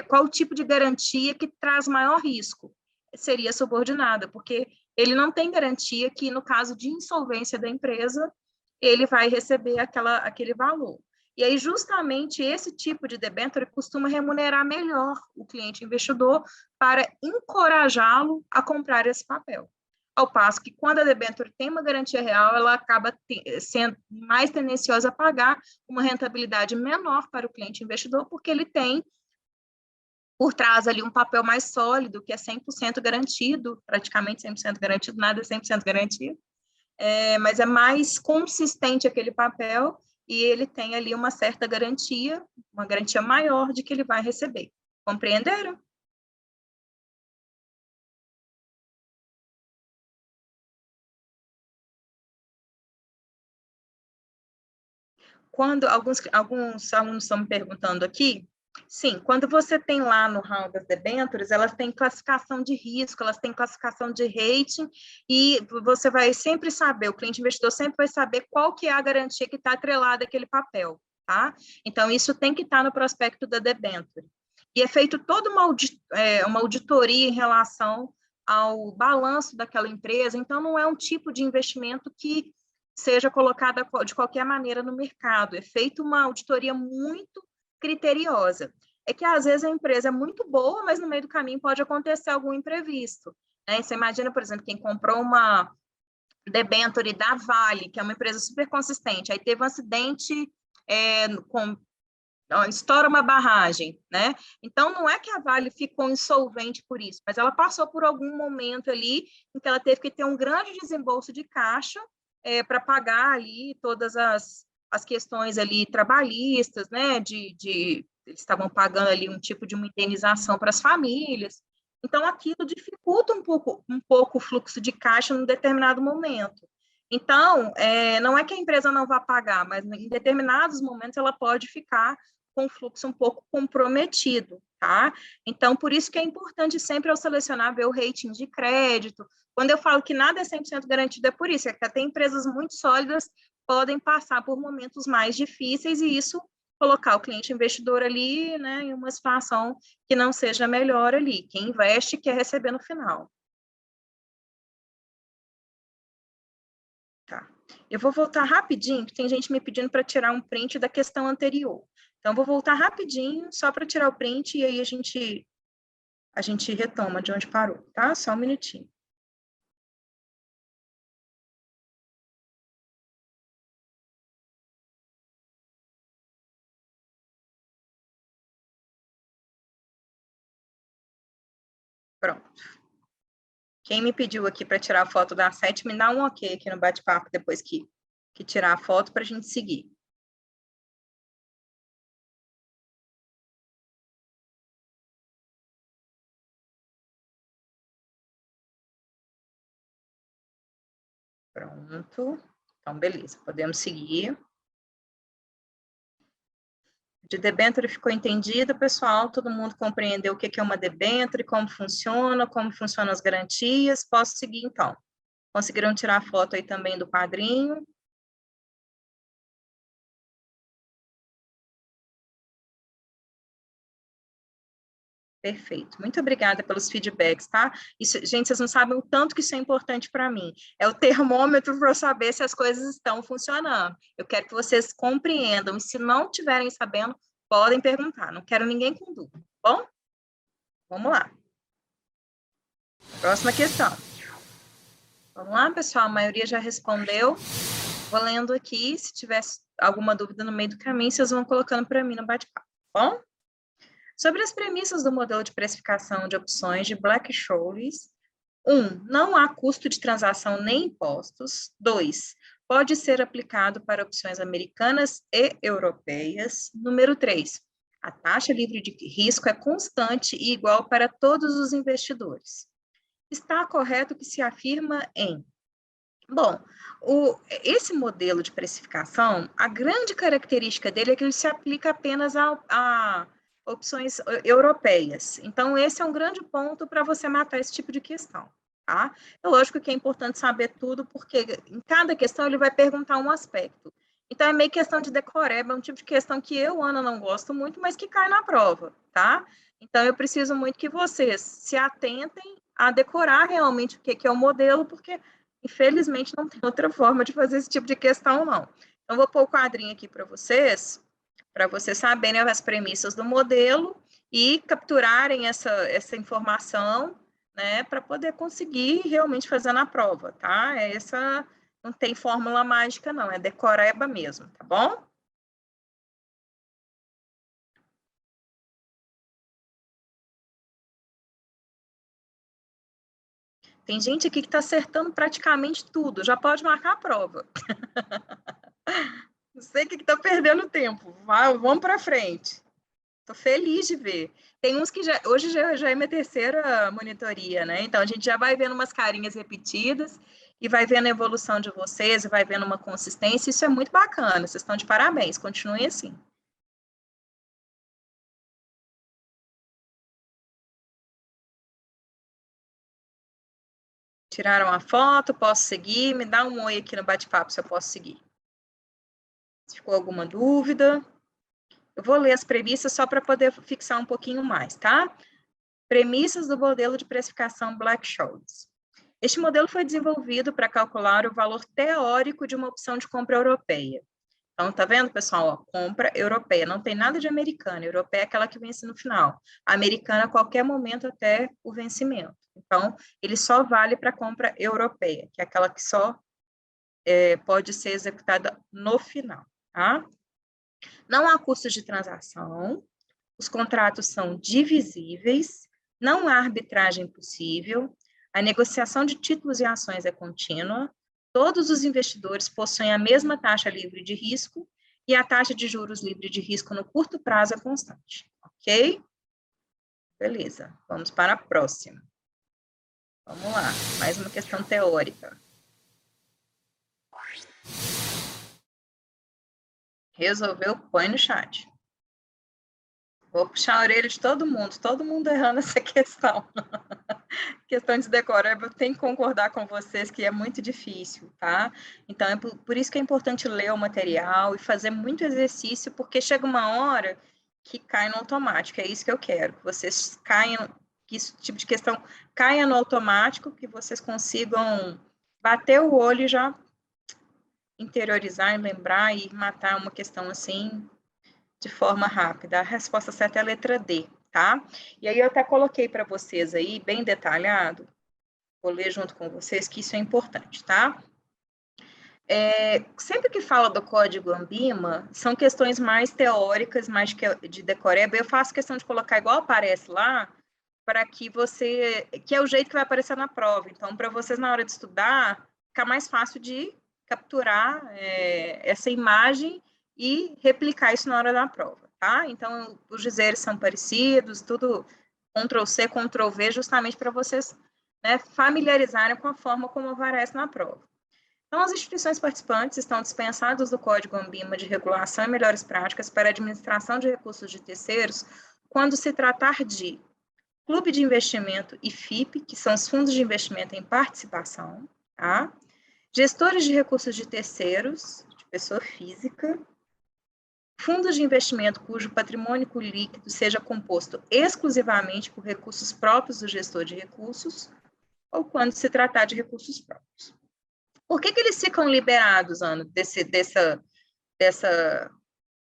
qual o tipo de garantia que traz maior risco? Seria subordinada, porque ele não tem garantia que, no caso de insolvência da empresa, ele vai receber aquele valor. E aí, justamente, esse tipo de debênture costuma remunerar melhor o cliente investidor para encorajá-lo a comprar esse papel. Ao passo que, quando a debênture tem uma garantia real, ela acaba sendo mais tendenciosa a pagar uma rentabilidade menor para o cliente investidor, porque ele tem por trás ali um papel mais sólido, que é 100% garantido, praticamente 100% garantido, nada é 100% garantido, mas é mais consistente aquele papel e ele tem ali uma certa garantia, uma garantia maior de que ele vai receber. Compreenderam? quando alguns alunos estão me perguntando aqui, sim, quando você tem lá no hall das debêntures, elas têm classificação de risco, elas têm classificação de rating, e você vai sempre saber, o cliente investidor sempre vai saber qual que é a garantia que está atrelada àquele papel, tá? Então, isso tem que estar no prospecto da debênture. E é feito toda uma auditoria em relação ao balanço daquela empresa, então não é um tipo de investimento que seja colocada de qualquer maneira no mercado, é feita uma auditoria muito criteriosa. É que, às vezes, a empresa é muito boa, mas no meio do caminho pode acontecer algum imprevisto, né? Você imagina, por exemplo, quem comprou uma debênture da Vale, que é uma empresa super consistente, aí teve um acidente estoura uma barragem, né? Então, não é que a Vale ficou insolvente por isso, mas ela passou por algum momento ali em que ela teve que ter um grande desembolso de caixa para pagar ali todas as questões ali trabalhistas, né? Eles estavam pagando ali um tipo de uma indenização para as famílias. Então, aquilo dificulta um pouco o fluxo de caixa num determinado momento. Então, não é que a empresa não vá pagar, mas em determinados momentos ela pode ficar com o fluxo um pouco comprometido, tá? Então, por isso que é importante sempre eu selecionar, ver o rating de crédito. Quando eu falo que nada é 100% garantido, é por isso, é que até empresas muito sólidas podem passar por momentos mais difíceis e isso colocar o cliente investidor ali, né, em uma situação que não seja melhor ali. Quem investe quer receber no final. Tá. Eu vou voltar rapidinho, porque tem gente me pedindo para tirar um print da questão anterior. Então, vou voltar rapidinho, só para tirar o print, e aí a gente retoma de onde parou, tá? Só um minutinho. Pronto. Quem me pediu aqui para tirar a foto da 7, me dá um ok aqui no bate-papo depois que tirar a foto para a gente seguir. Pronto. Então, beleza, podemos seguir. De debênture ficou entendido, pessoal? Todo mundo compreendeu o que é uma debênture, como funcionam as garantias? Posso seguir, então? Conseguiram tirar a foto aí também do quadrinho? Perfeito. Muito obrigada pelos feedbacks, tá? Isso, gente, vocês não sabem o tanto que isso é importante para mim. É o termômetro para eu saber se as coisas estão funcionando. Eu quero que vocês compreendam. E se não estiverem sabendo, podem perguntar. Não quero ninguém com dúvida. Bom? Vamos lá. Próxima questão. Vamos lá, pessoal. A maioria já respondeu. Vou lendo aqui. Se tiver alguma dúvida no meio do caminho, vocês vão colocando para mim no bate-papo. Bom? Sobre as premissas do modelo de precificação de opções de Black-Scholes, 1. Não há custo de transação nem impostos. 2. Pode ser aplicado para opções americanas e europeias. Número 3. A taxa livre de risco é constante e igual para todos os investidores. Está correto o que se afirma em... Bom, esse modelo de precificação, a grande característica dele é que ele se aplica apenas a opções europeias. Então, esse é um grande ponto para você matar esse tipo de questão, tá? É lógico que é importante saber tudo, porque em cada questão ele vai perguntar um aspecto. Então, é meio questão de decoreba, é um tipo de questão que eu, Ana, não gosto muito, mas que cai na prova, tá? Então, eu preciso muito que vocês se atentem a decorar realmente o que é o modelo, porque infelizmente, não tem outra forma de fazer esse tipo de questão, não. Então, vou pôr o quadrinho aqui para vocês saberem as premissas do modelo e capturarem essa informação, né, para poder conseguir realmente fazer na prova, tá? Essa não tem fórmula mágica, não, é decoreba mesmo, tá bom? Tem gente aqui que está acertando praticamente tudo, já pode marcar a prova. Não sei o que está perdendo tempo. Vamos para frente. Estou feliz de ver. Tem uns que hoje já é minha terceira monitoria, né? Então a gente já vai vendo umas carinhas repetidas e vai vendo a evolução de vocês, e vai vendo uma consistência, isso é muito bacana, vocês estão de parabéns, continuem assim. Tiraram a foto, posso seguir? Me dá um oi aqui no bate-papo se eu posso seguir. Se ficou alguma dúvida, eu vou ler as premissas só para poder fixar um pouquinho mais, tá? Premissas do modelo de precificação Black-Scholes. Este modelo foi desenvolvido para calcular o valor teórico de uma opção de compra europeia. Então, tá vendo, pessoal? Ó, compra europeia, não tem nada de americana. Europeia é aquela que vence no final. A americana, a qualquer momento até o vencimento. Então, ele só vale para compra europeia, que é aquela que só pode ser executada no final, tá? Não há custos de transação, os contratos são divisíveis, não há arbitragem possível, a negociação de títulos e ações é contínua, todos os investidores possuem a mesma taxa livre de risco e a taxa de juros livre de risco no curto prazo é constante, ok? Beleza, vamos para a próxima. Vamos lá, mais uma questão teórica. Resolveu? Põe no chat. Vou puxar a orelha de todo mundo errando essa questão. Questão de decoreba, eu tenho que concordar com vocês que é muito difícil, tá? Então, é por isso que é importante ler o material e fazer muito exercício, porque chega uma hora que cai no automático, é isso que eu quero, que vocês caiam, que esse tipo de questão caia no automático, que vocês consigam bater o olho e já interiorizar, lembrar e matar uma questão assim de forma rápida. A resposta certa é a letra D, tá? E aí eu até coloquei para vocês aí, bem detalhado, vou ler junto com vocês, que isso é importante, tá? Sempre que fala do código ANBIMA, são questões mais teóricas, mais de decoreba, eu faço questão de colocar igual aparece lá, para que você, que é o jeito que vai aparecer na prova, então, para vocês, na hora de estudar, ficar mais fácil de capturar essa imagem e replicar isso na hora da prova, tá? Então, os dizeres são parecidos, tudo Ctrl+C, Ctrl+V, justamente para vocês, né, familiarizarem com a forma como aparece na prova. Então, as instituições participantes estão dispensadas do Código ANBIMA de Regulação e Melhores Práticas para a Administração de Recursos de Terceiros quando se tratar de clube de investimento e FIP, que são os fundos de investimento em participação, tá? Gestores de recursos de terceiros, de pessoa física, fundos de investimento cujo patrimônio líquido seja composto exclusivamente por recursos próprios do gestor de recursos, ou quando se tratar de recursos próprios. Por que eles ficam liberados, Ana, dessa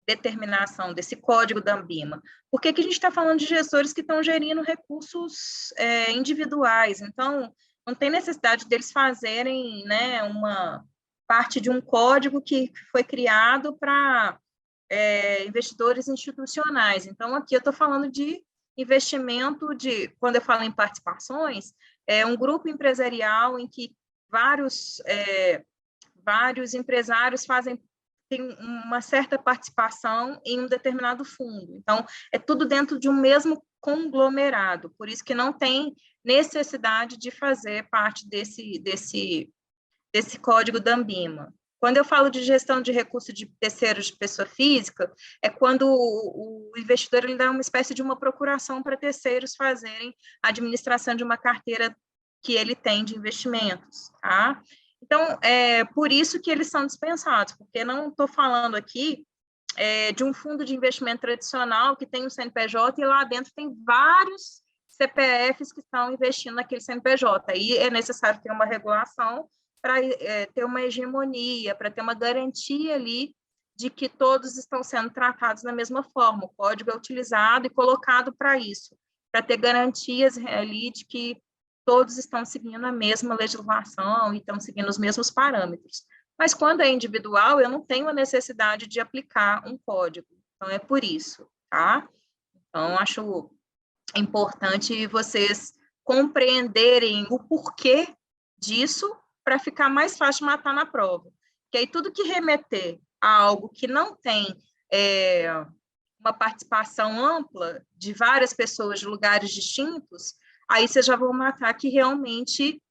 determinação, desse código da ANBIMA? Por que a gente está falando de gestores que estão gerindo recursos individuais? Então, não tem necessidade deles fazerem, né, uma parte de um código que foi criado para investidores institucionais. Então, aqui eu estou falando de investimento quando eu falo em participações, é um grupo empresarial em que vários empresários têm uma certa participação em um determinado fundo. Então, é tudo dentro de um mesmo conglomerado, por isso que não tem necessidade de fazer parte desse código da ANBIMA. Quando eu falo de gestão de recursos de terceiros de pessoa física, é quando o investidor ele dá uma espécie de uma procuração para terceiros fazerem a administração de uma carteira que ele tem de investimentos, tá? Então, é por isso que eles são dispensados, porque não estou falando aqui de um fundo de investimento tradicional que tem um CNPJ e lá dentro tem vários CPFs que estão investindo naquele CNPJ. Aí é necessário ter uma regulação para ter uma hegemonia, para ter uma garantia ali de que todos estão sendo tratados da mesma forma. O código é utilizado e colocado para isso, para ter garantias ali de que todos estão seguindo a mesma legislação e estão seguindo os mesmos parâmetros. Mas quando é individual, eu não tenho a necessidade de aplicar um código. Então, é por isso, tá? Então, acho importante vocês compreenderem o porquê disso para ficar mais fácil de matar na prova. Porque aí tudo que remeter a algo que não tem uma participação ampla de várias pessoas de lugares distintos, aí vocês já vão matar que realmente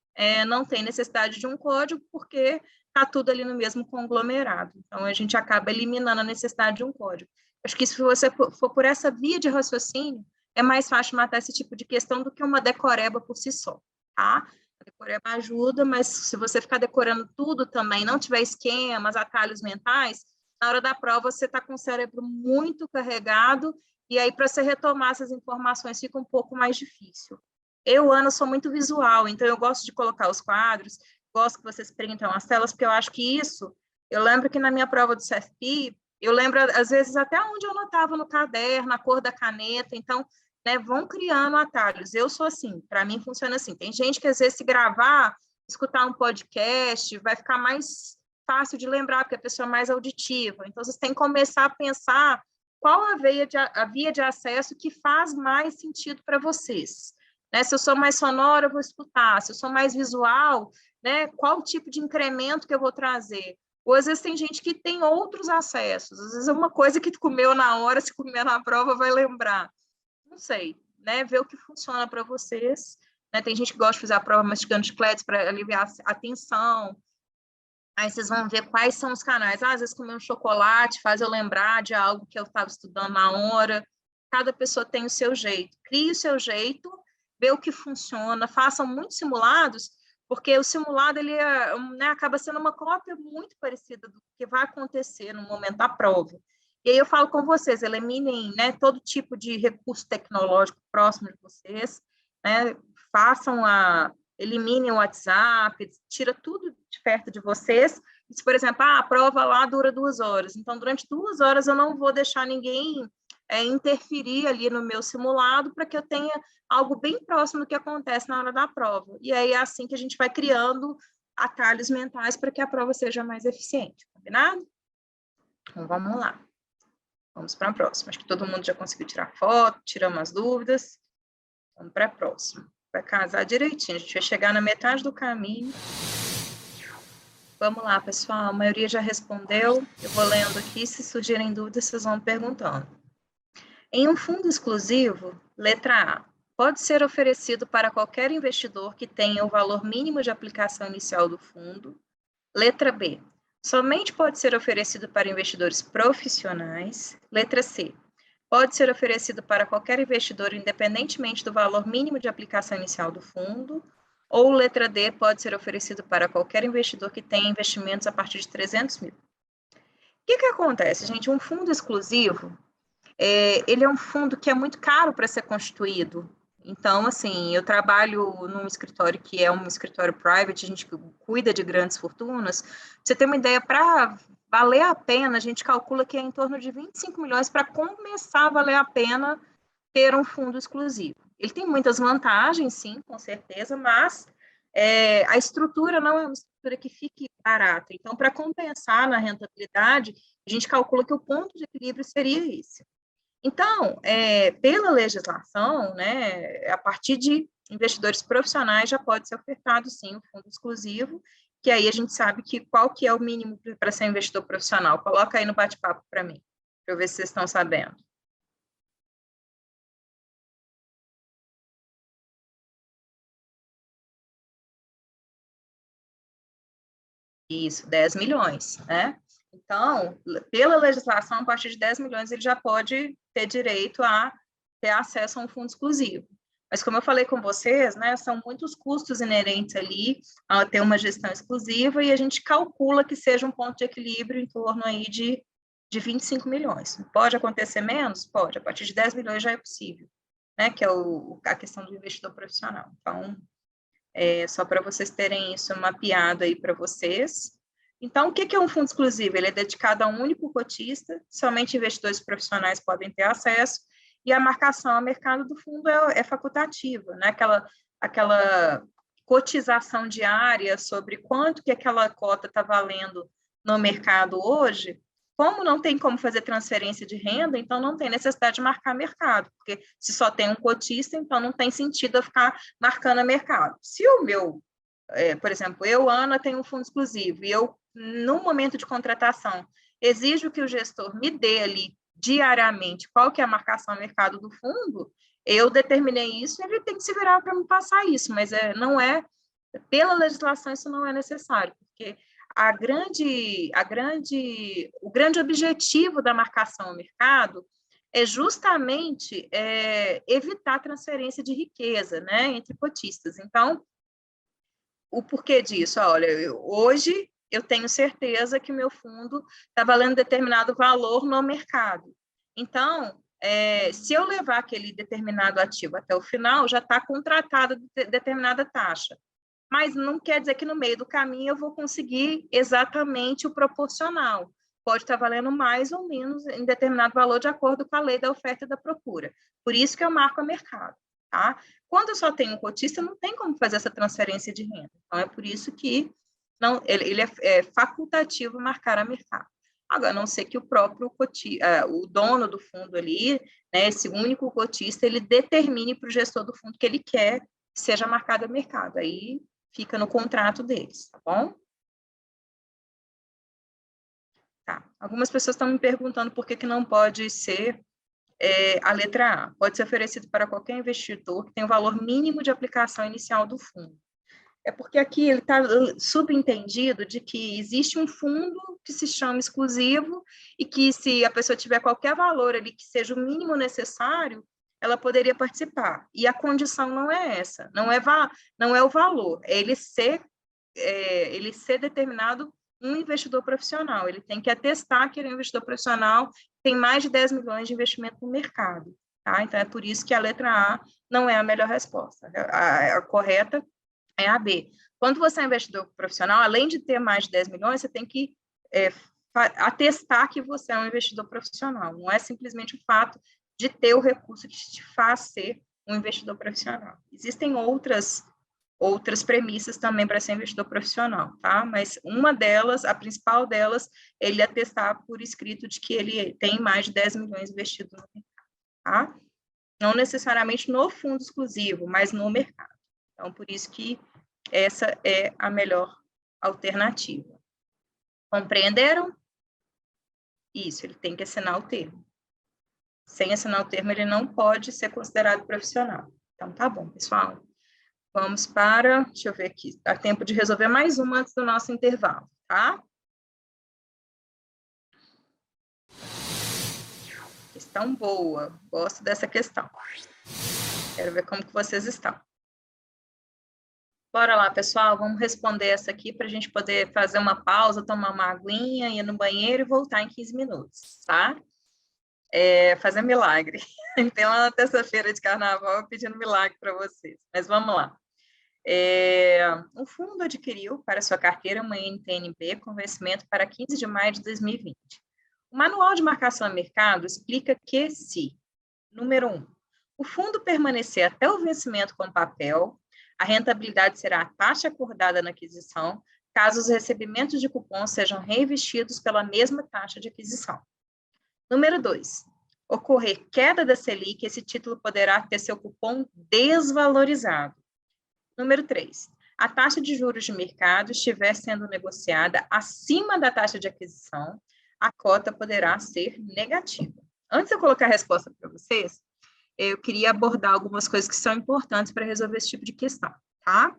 não tem necessidade de um código, porque está tudo ali no mesmo conglomerado. Então, a gente acaba eliminando a necessidade de um código. Acho que se você for por essa via de raciocínio, é mais fácil matar esse tipo de questão do que uma decoreba por si só, tá? A decoreba ajuda, mas se você ficar decorando tudo também, não tiver esquemas, atalhos mentais, na hora da prova você está com o cérebro muito carregado, e aí para você retomar essas informações fica um pouco mais difícil. Eu, Ana, sou muito visual, então eu gosto de colocar os quadros, gosto que vocês printam as telas, porque eu acho que isso, eu lembro que na minha prova do CFP, eu lembro, às vezes, até onde eu anotava no caderno, a cor da caneta, então, né, vão criando atalhos. Eu sou assim, para mim funciona assim. Tem gente que, às vezes, se gravar, escutar um podcast, vai ficar mais fácil de lembrar, porque a pessoa é mais auditiva. Então, vocês têm que começar a pensar qual a via de acesso que faz mais sentido para vocês. Né? Se eu sou mais sonora, eu vou escutar. Se eu sou mais visual, né, qual tipo de incremento que eu vou trazer? Ou às vezes tem gente que tem outros acessos. Às vezes é uma coisa que comeu na hora, se comer na prova, vai lembrar. Não sei, né? Ver o que funciona para vocês. Né? Tem gente que gosta de fazer a prova mastigando chicletes para aliviar a tensão. Aí vocês vão ver quais são os canais. Às vezes comer um chocolate faz eu lembrar de algo que eu estava estudando na hora. Cada pessoa tem o seu jeito. Crie o seu jeito, vê o que funciona, façam muitos simulados, porque o simulado ele né, acaba sendo uma cópia muito parecida do que vai acontecer no momento da prova. E aí eu falo com vocês, eliminem, né, todo tipo de recurso tecnológico próximo de vocês, né, eliminem o WhatsApp, tira tudo de perto de vocês. Se, por exemplo, a prova lá dura 2 horas, então durante 2 horas eu não vou deixar ninguém interferir ali no meu simulado para que eu tenha algo bem próximo do que acontece na hora da prova. E aí é assim que a gente vai criando atalhos mentais para que a prova seja mais eficiente, combinado? Então, vamos lá. Vamos para a próxima. Acho que todo mundo já conseguiu tirar foto, tiramos as dúvidas. Vamos para a próxima. Vai casar direitinho, a gente vai chegar na metade do caminho. Vamos lá, pessoal. A maioria já respondeu. Eu vou lendo aqui, se surgirem dúvidas, vocês vão perguntando. Em um fundo exclusivo, letra A, pode ser oferecido para qualquer investidor que tenha o valor mínimo de aplicação inicial do fundo. Letra B, somente pode ser oferecido para investidores profissionais. Letra C, pode ser oferecido para qualquer investidor independentemente do valor mínimo de aplicação inicial do fundo. Ou letra D, pode ser oferecido para qualquer investidor que tenha investimentos a partir de 300 mil. O que acontece, gente? Um fundo exclusivo, ele é um fundo que é muito caro para ser constituído. Então, assim, eu trabalho num escritório que é um escritório private, a gente cuida de grandes fortunas. Pra você ter uma ideia, para valer a pena, a gente calcula que é em torno de 25 milhões para começar a valer a pena ter um fundo exclusivo. Ele tem muitas vantagens, sim, com certeza, mas a estrutura não é uma estrutura que fique barata. Então, para compensar na rentabilidade, a gente calcula que o ponto de equilíbrio seria esse. Então, pela legislação, né, a partir de investidores profissionais já pode ser ofertado, sim, o fundo exclusivo, que aí a gente sabe qual que é o mínimo para ser investidor profissional. Coloca aí no bate-papo para mim, para eu ver se vocês estão sabendo. Isso, 10 milhões, né? Então, pela legislação, a partir de 10 milhões, ele já pode ter direito a ter acesso a um fundo exclusivo. Mas, como eu falei com vocês, né, são muitos custos inerentes ali a ter uma gestão exclusiva e a gente calcula que seja um ponto de equilíbrio em torno aí de 25 milhões. Pode acontecer menos? Pode. A partir de 10 milhões já é possível, né, que é a questão do investidor profissional. Então, só para vocês terem isso mapeado aí para vocês. Então, o que é um fundo exclusivo? Ele é dedicado a um único cotista, somente investidores profissionais podem ter acesso, e a marcação ao mercado do fundo é facultativa, né? Aquela cotização diária sobre quanto que aquela cota está valendo no mercado hoje, como não tem como fazer transferência de renda, então não tem necessidade de marcar mercado, porque se só tem um cotista, então não tem sentido eu ficar marcando a mercado. Se o meu, por exemplo, eu, Ana, tenho um fundo exclusivo e eu, no momento de contratação, exijo que o gestor me dê ali diariamente qual que é a marcação a mercado do fundo, eu determinei isso, ele tem que se virar para me passar isso, mas não é Pela legislação, isso não é necessário, porque o grande objetivo da marcação ao mercado é justamente evitar transferência de riqueza, né, entre cotistas. Então, o porquê disso? Olha, hoje eu tenho certeza que o meu fundo está valendo determinado valor no mercado. Então, se eu levar aquele determinado ativo até o final, já está contratada determinada taxa. Mas não quer dizer que no meio do caminho eu vou conseguir exatamente o proporcional. Pode estar valendo mais ou menos em determinado valor de acordo com a lei da oferta e da procura. Por isso que eu marco a mercado. Tá? Quando eu só tenho um cotista, não tem como fazer essa transferência de renda. Então, é por isso que ele é facultativo marcar a mercado. Agora, a não ser que o próprio o dono do fundo ali, né, esse único cotista, ele determine para o gestor do fundo que ele quer que seja marcado a mercado. Aí fica no contrato deles, tá bom? Tá. Algumas pessoas estão me perguntando por que não pode ser a letra A. Pode ser oferecido para qualquer investidor que tem o valor mínimo de aplicação inicial do fundo. É porque aqui ele está subentendido de que existe um fundo que se chama exclusivo e que se a pessoa tiver qualquer valor ali que seja o mínimo necessário, ela poderia participar. E a condição não é essa, não é o valor, é ele ser determinado um investidor profissional. Ele tem que atestar que ele é um investidor profissional, tem mais de 10 milhões de investimento no mercado. Tá? Então, é por isso que a letra A não é a melhor resposta. A correta é a B. Quando você é investidor profissional, além de ter mais de 10 milhões, você tem que atestar que você é um investidor profissional. Não é simplesmente o fato de ter o recurso que te faz ser um investidor profissional. Existem outras premissas também para ser investidor profissional, tá? Mas uma delas, a principal delas, é ele atestar por escrito de que ele tem mais de 10 milhões investidos no mercado, tá? Não necessariamente no fundo exclusivo, mas no mercado. Então, por isso que essa é a melhor alternativa. Compreenderam? Isso, ele tem que assinar o termo. Sem assinar o termo, ele não pode ser considerado profissional. Então, tá bom, pessoal. Vamos para, deixa eu ver aqui, dá tempo de resolver mais uma antes do nosso intervalo, tá? Questão boa, gosto dessa questão. Quero ver como que vocês estão. Bora lá, pessoal, vamos responder essa aqui para a gente poder fazer uma pausa, tomar uma aguinha, ir no banheiro e voltar em 15 minutos, tá? Fazer milagre. Pela terça-feira de carnaval, pedindo milagre para vocês. Mas vamos lá. O fundo adquiriu para sua carteira uma NTN-B com vencimento para 15 de maio de 2020. O manual de marcação a mercado explica que se, número 1, o fundo permanecer até o vencimento com papel, a rentabilidade será a taxa acordada na aquisição, caso os recebimentos de cupom sejam reinvestidos pela mesma taxa de aquisição. Número 2, ocorrer queda da Selic, esse título poderá ter seu cupom desvalorizado. Número 3, a taxa de juros de mercado estiver sendo negociada acima da taxa de aquisição, a cota poderá ser negativa. Antes de eu colocar a resposta para vocês, eu queria abordar algumas coisas que são importantes para resolver esse tipo de questão, tá?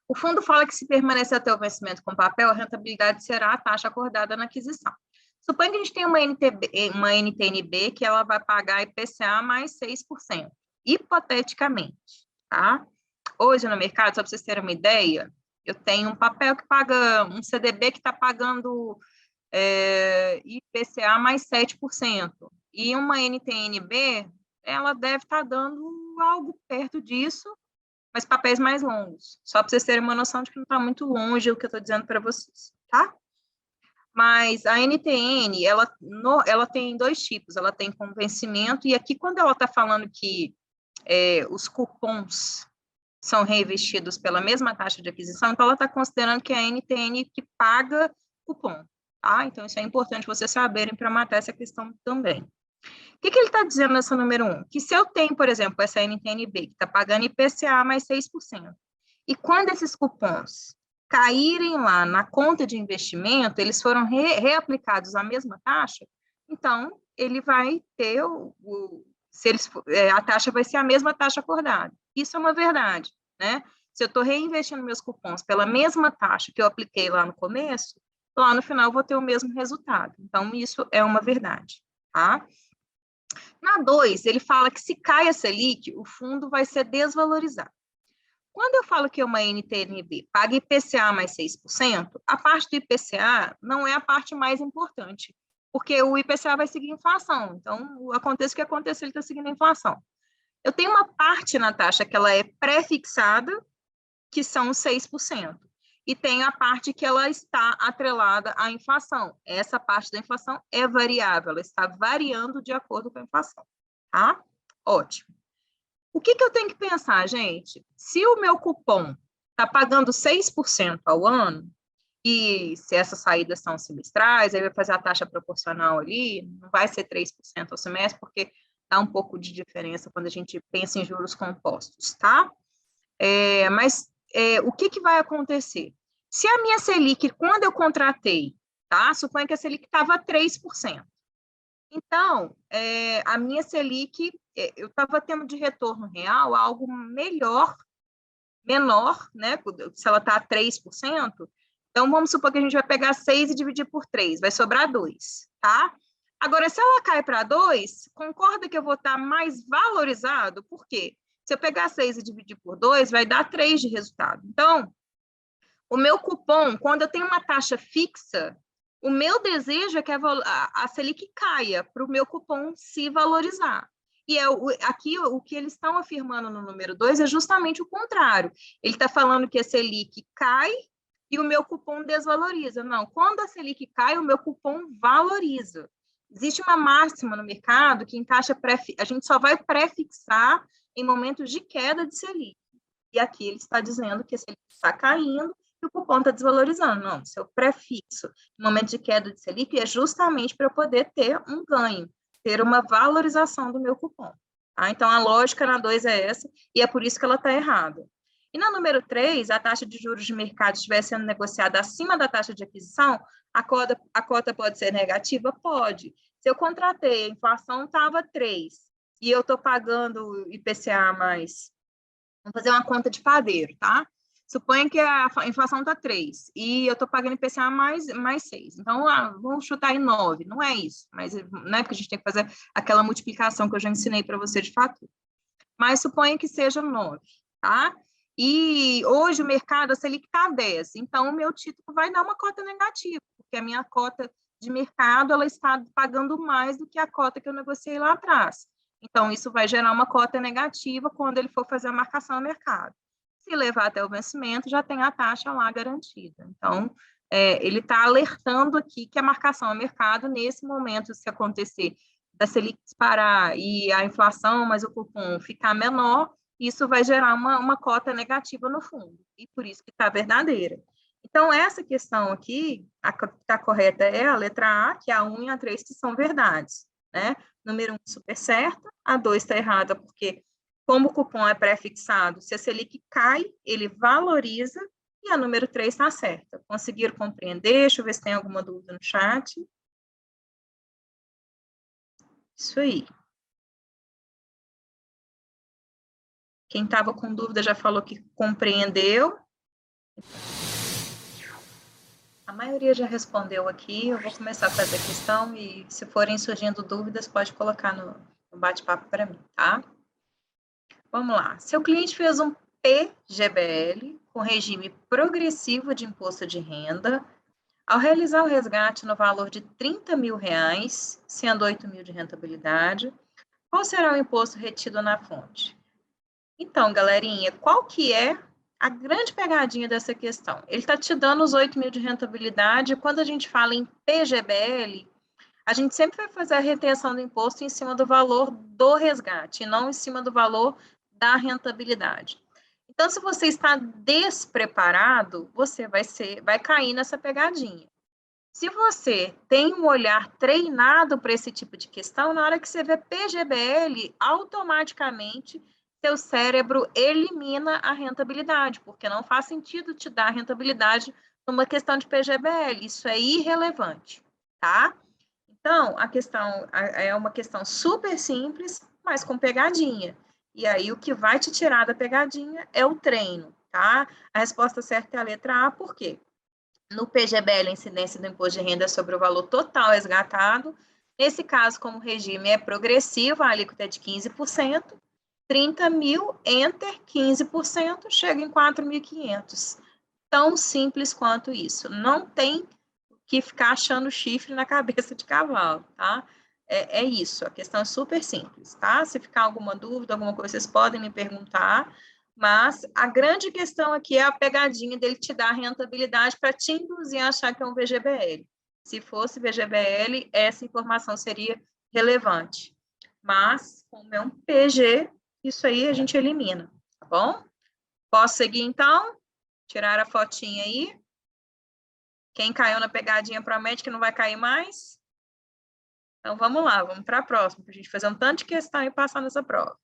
O fundo fala que se permanecer até o vencimento com papel, a rentabilidade será a taxa acordada na aquisição. Suponha que a gente tem uma NTN-B que ela vai pagar IPCA mais 6%, hipoteticamente, tá? Hoje no mercado, só para vocês terem uma ideia, eu tenho um papel que paga, um CDB que está pagando IPCA mais 7%, e uma NTN-B, ela deve estar dando algo perto disso, mas papéis mais longos, só para vocês terem uma noção de que não está muito longe o que eu estou dizendo para vocês, tá? Mas a NTN, ela tem dois tipos, ela tem com vencimento, e aqui quando ela está falando que os cupons são reinvestidos pela mesma taxa de aquisição, então ela está considerando que é a NTN que paga cupom, tá? Então isso é importante vocês saberem para matar essa questão também. O que ele está dizendo nessa número 1? Que se eu tenho, por exemplo, essa NTN-B, que está pagando IPCA mais 6%, e quando esses cupons caírem lá na conta de investimento, eles foram reaplicados à mesma taxa, então ele vai ter a taxa vai ser a mesma taxa acordada. Isso é uma verdade, né? se eu estou reinvestindo meus cupons pela mesma taxa que eu apliquei lá no começo, lá no final eu vou ter o mesmo resultado. Então, isso é uma verdade, tá? Na 2, ele fala que se cai a Selic, o fundo vai ser desvalorizado. Quando eu falo que uma NTNB paga IPCA mais 6%, a parte do IPCA não é a parte mais importante, porque o IPCA vai seguir a inflação. Então, aconteça o que aconteça, ele está seguindo a inflação. Eu tenho uma parte na taxa que ela é pré-fixada, que são 6%. E tem a parte que ela está atrelada à inflação. Essa parte da inflação é variável, ela está variando de acordo com a inflação, tá? Ótimo. O que eu tenho que pensar, gente? Se o meu cupom está pagando 6% ao ano, e se essas saídas são semestrais, aí vai fazer a taxa proporcional ali, não vai ser 3% ao semestre, porque dá um pouco de diferença quando a gente pensa em juros compostos, tá? Mas o que vai acontecer? Se a minha Selic, quando eu contratei, tá? Suponha que a Selic estava 3%. Então, a minha Selic, eu estava tendo de retorno real algo menor, né? Se ela está a 3%, então vamos supor que a gente vai pegar 6 e dividir por 3, vai sobrar 2, tá? Agora, se ela cai para 2, concorda que eu vou estar mais valorizado? Por quê? Se eu pegar 6 e dividir por 2, vai dar 3 de resultado. Então, o meu cupom, quando eu tenho uma taxa fixa, o meu desejo é que a Selic caia para o meu cupom se valorizar. E aqui o que eles estão afirmando no número 2 é justamente o contrário. Ele está falando que a Selic cai e o meu cupom desvaloriza. Não, quando a Selic cai, o meu cupom valoriza. Existe uma máxima no mercado que em taxa a gente só vai pré-fixar em momentos de queda de Selic. E aqui ele está dizendo que a Selic está caindo e o cupom está desvalorizando. Não, se eu pré-fixo no momento de queda de Selic é justamente para eu poder ter um ganho, ter uma valorização do meu cupom. Tá? Então, a lógica na 2 é essa, e é por isso que ela está errada. E na número 3, a taxa de juros de mercado estiver sendo negociada acima da taxa de aquisição, a cota pode ser negativa? Pode. Se eu contratei, a inflação estava 3, e eu estou pagando IPCA mais... Vamos fazer uma conta de padeiro, tá? Suponha que a inflação está 3 e eu estou pagando IPCA mais 6. Então, vamos chutar em 9. Não é isso, mas não é porque a gente tem que fazer aquela multiplicação que eu já ensinei para você de fato. Mas suponha que seja 9, tá? E hoje o mercado, a Selic está 10. Então, o meu título vai dar uma cota negativa, porque a minha cota de mercado ela está pagando mais do que a cota que eu negociei lá atrás. Então, isso vai gerar uma cota negativa quando ele for fazer a marcação ao mercado. Se levar até o vencimento, já tem a taxa lá garantida. Então, ele está alertando aqui que a marcação ao mercado, nesse momento, se acontecer da Selic disparar e a inflação, mas o cupom ficar menor, isso vai gerar uma cota negativa no fundo. E por isso que está verdadeira. Então, essa questão aqui, a que está correta é a letra A, que é a 1 e a 3, que são verdades, né? Número 1 super certa, a 2 está errada, porque como o cupom é pré-fixado, se a Selic cai, ele valoriza, e a número 3 está certa. Conseguiram compreender? Deixa eu ver se tem alguma dúvida no chat. Isso aí. Quem estava com dúvida já falou que compreendeu. A maioria já respondeu aqui. Eu vou começar a fazer a questão e, se forem surgindo dúvidas, pode colocar no bate-papo para mim, tá? Vamos lá. Seu cliente fez um PGBL com regime progressivo de imposto de renda. Ao realizar o resgate no valor de R$30 mil, sendo 8 mil de rentabilidade, qual será o imposto retido na fonte? Então, galerinha, qual que é a grande pegadinha dessa questão? Ele está te dando os 8 mil de rentabilidade. Quando a gente fala em PGBL, a gente sempre vai fazer a retenção do imposto em cima do valor do resgate, e não em cima do valor da rentabilidade. Então, se você está despreparado, você vai cair nessa pegadinha. Se você tem um olhar treinado para esse tipo de questão, na hora que você vê PGBL, automaticamente seu cérebro elimina a rentabilidade, porque não faz sentido te dar rentabilidade numa questão de PGBL, isso é irrelevante, tá? Então, a questão é uma questão super simples, mas com pegadinha. E aí, o que vai te tirar da pegadinha é o treino, tá? A resposta certa é a letra A, por quê? No PGBL, a incidência do imposto de renda é sobre o valor total resgatado. Nesse caso, como o regime é progressivo, a alíquota é de 15%, 30 mil, enter, 15%, chega em 4.500. Tão simples quanto isso. Não tem que ficar achando chifre na cabeça de cavalo, tá? É isso, a questão é super simples, tá? Se ficar alguma dúvida, alguma coisa, vocês podem me perguntar, mas a grande questão aqui é a pegadinha dele te dar rentabilidade para te induzir a achar que é um VGBL. Se fosse VGBL, essa informação seria relevante. Mas, como é um PG, isso aí a gente elimina, tá bom? Posso seguir, então? Tirar a fotinha aí. Quem caiu na pegadinha promete que não vai cair mais? Então, vamos lá, vamos para a próxima, para a gente fazer um tanto de questão e passar nessa prova.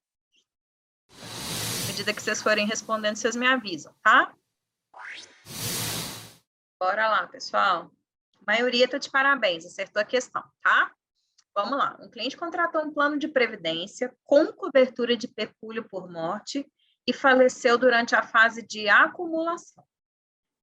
À medida que vocês forem respondendo, vocês me avisam, tá? Bora lá, pessoal. A maioria está de parabéns, acertou a questão, tá? Vamos lá. Um cliente contratou um plano de previdência com cobertura de pecúlio por morte e faleceu durante a fase de acumulação.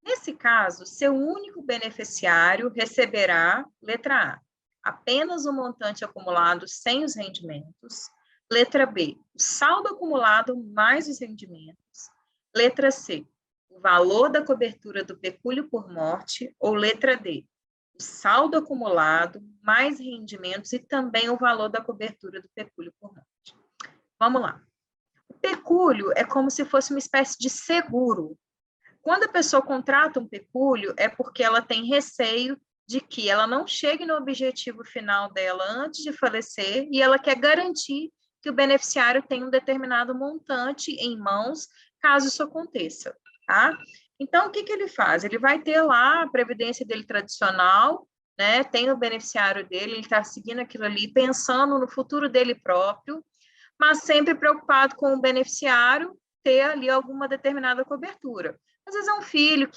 Nesse caso, seu único beneficiário receberá, letra A, apenas o montante acumulado sem os rendimentos. Letra B, o saldo acumulado mais os rendimentos. Letra C, o valor da cobertura do pecúlio por morte. Ou letra D, o saldo acumulado mais rendimentos e também o valor da cobertura do pecúlio por morte. Vamos lá. O pecúlio é como se fosse uma espécie de seguro. Quando a pessoa contrata um pecúlio, é porque ela tem receio de que ela não chegue no objetivo final dela antes de falecer e ela quer garantir que o beneficiário tenha um determinado montante em mãos, caso isso aconteça, tá? Então, o que ele faz? Ele vai ter lá a previdência dele tradicional, né? Tem o beneficiário dele, ele está seguindo aquilo ali, pensando no futuro dele próprio, mas sempre preocupado com o beneficiário ter ali alguma determinada cobertura. Às vezes é um filho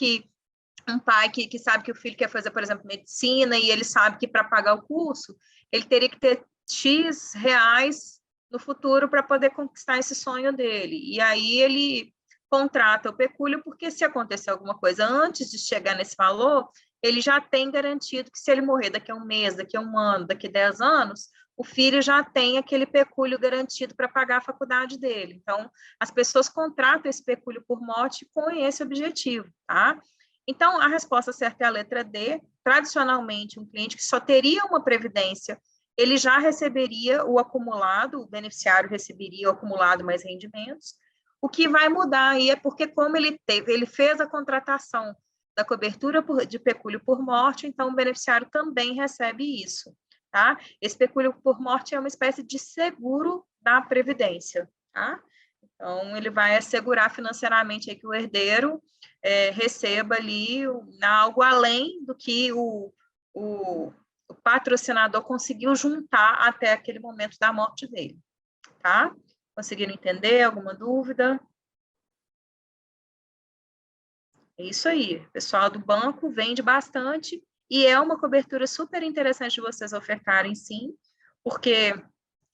um pai que sabe que o filho quer fazer, por exemplo, medicina, e ele sabe que para pagar o curso, ele teria que ter X reais no futuro para poder conquistar esse sonho dele. E aí ele contrata o pecúlio, porque se acontecer alguma coisa antes de chegar nesse valor, ele já tem garantido que se ele morrer daqui a um mês, daqui a um ano, daqui a 10 anos, o filho já tem aquele pecúlio garantido para pagar a faculdade dele. Então, as pessoas contratam esse pecúlio por morte com esse objetivo, tá? Então, a resposta certa é a letra D. Tradicionalmente, um cliente que só teria uma previdência, ele já receberia o acumulado, o beneficiário receberia o acumulado mais rendimentos. O que vai mudar aí é porque, como ele fez a contratação da cobertura de pecúlio por morte, então o beneficiário também recebe isso, tá? Esse pecúlio por morte é uma espécie de seguro da previdência, tá? Então, ele vai assegurar financeiramente aí que o herdeiro receba ali algo além do que o patrocinador conseguiu juntar até aquele momento da morte dele, tá? Conseguiram entender? Alguma dúvida? É isso aí. O pessoal do banco vende bastante e é uma cobertura super interessante de vocês ofertarem, sim, porque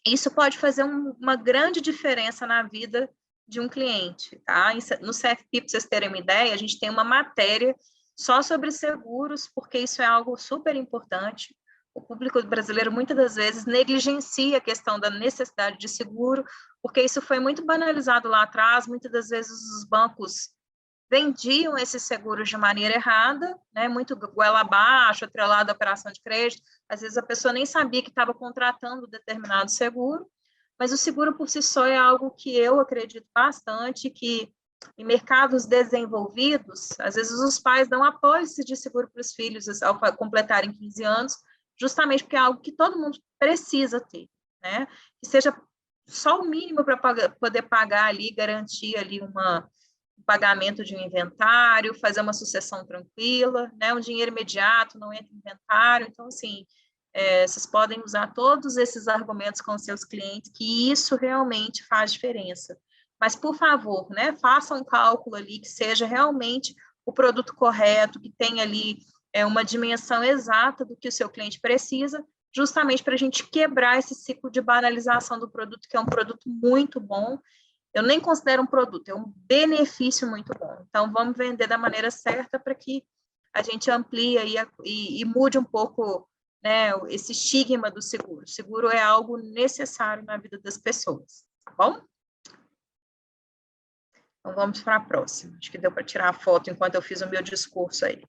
isso pode fazer uma grande diferença na vida de um cliente, tá? No CFP, para vocês terem uma ideia, a gente tem uma matéria só sobre seguros, porque isso é algo super importante. O público brasileiro, muitas das vezes, negligencia a questão da necessidade de seguro, porque isso foi muito banalizado lá atrás, muitas das vezes os bancos vendiam esses seguros de maneira errada, né, muito goela abaixo, atrelado à operação de crédito, às vezes a pessoa nem sabia que estava contratando determinado seguro, mas o seguro por si só é algo que eu acredito bastante, que em mercados desenvolvidos, às vezes os pais dão apólice de seguro para os filhos ao completarem 15 anos, justamente porque é algo que todo mundo precisa ter, né, que seja só o mínimo para poder pagar ali, garantir ali o pagamento de um inventário, fazer uma sucessão tranquila, né? Um dinheiro imediato, não entra inventário. Então, assim, vocês podem usar todos esses argumentos com seus clientes, que isso realmente faz diferença. Mas, por favor, né, façam um cálculo ali que seja realmente o produto correto, que tenha ali uma dimensão exata do que o seu cliente precisa, justamente para a gente quebrar esse ciclo de banalização do produto, que é um produto muito bom. eu nem considero um produto, é um benefício muito bom. Então, vamos vender da maneira certa para que a gente amplie e mude um pouco, né, esse estigma do seguro. O seguro é algo necessário na vida das pessoas, tá bom? Então, vamos para a próxima. Acho que deu para tirar a foto enquanto eu fiz o meu discurso aí.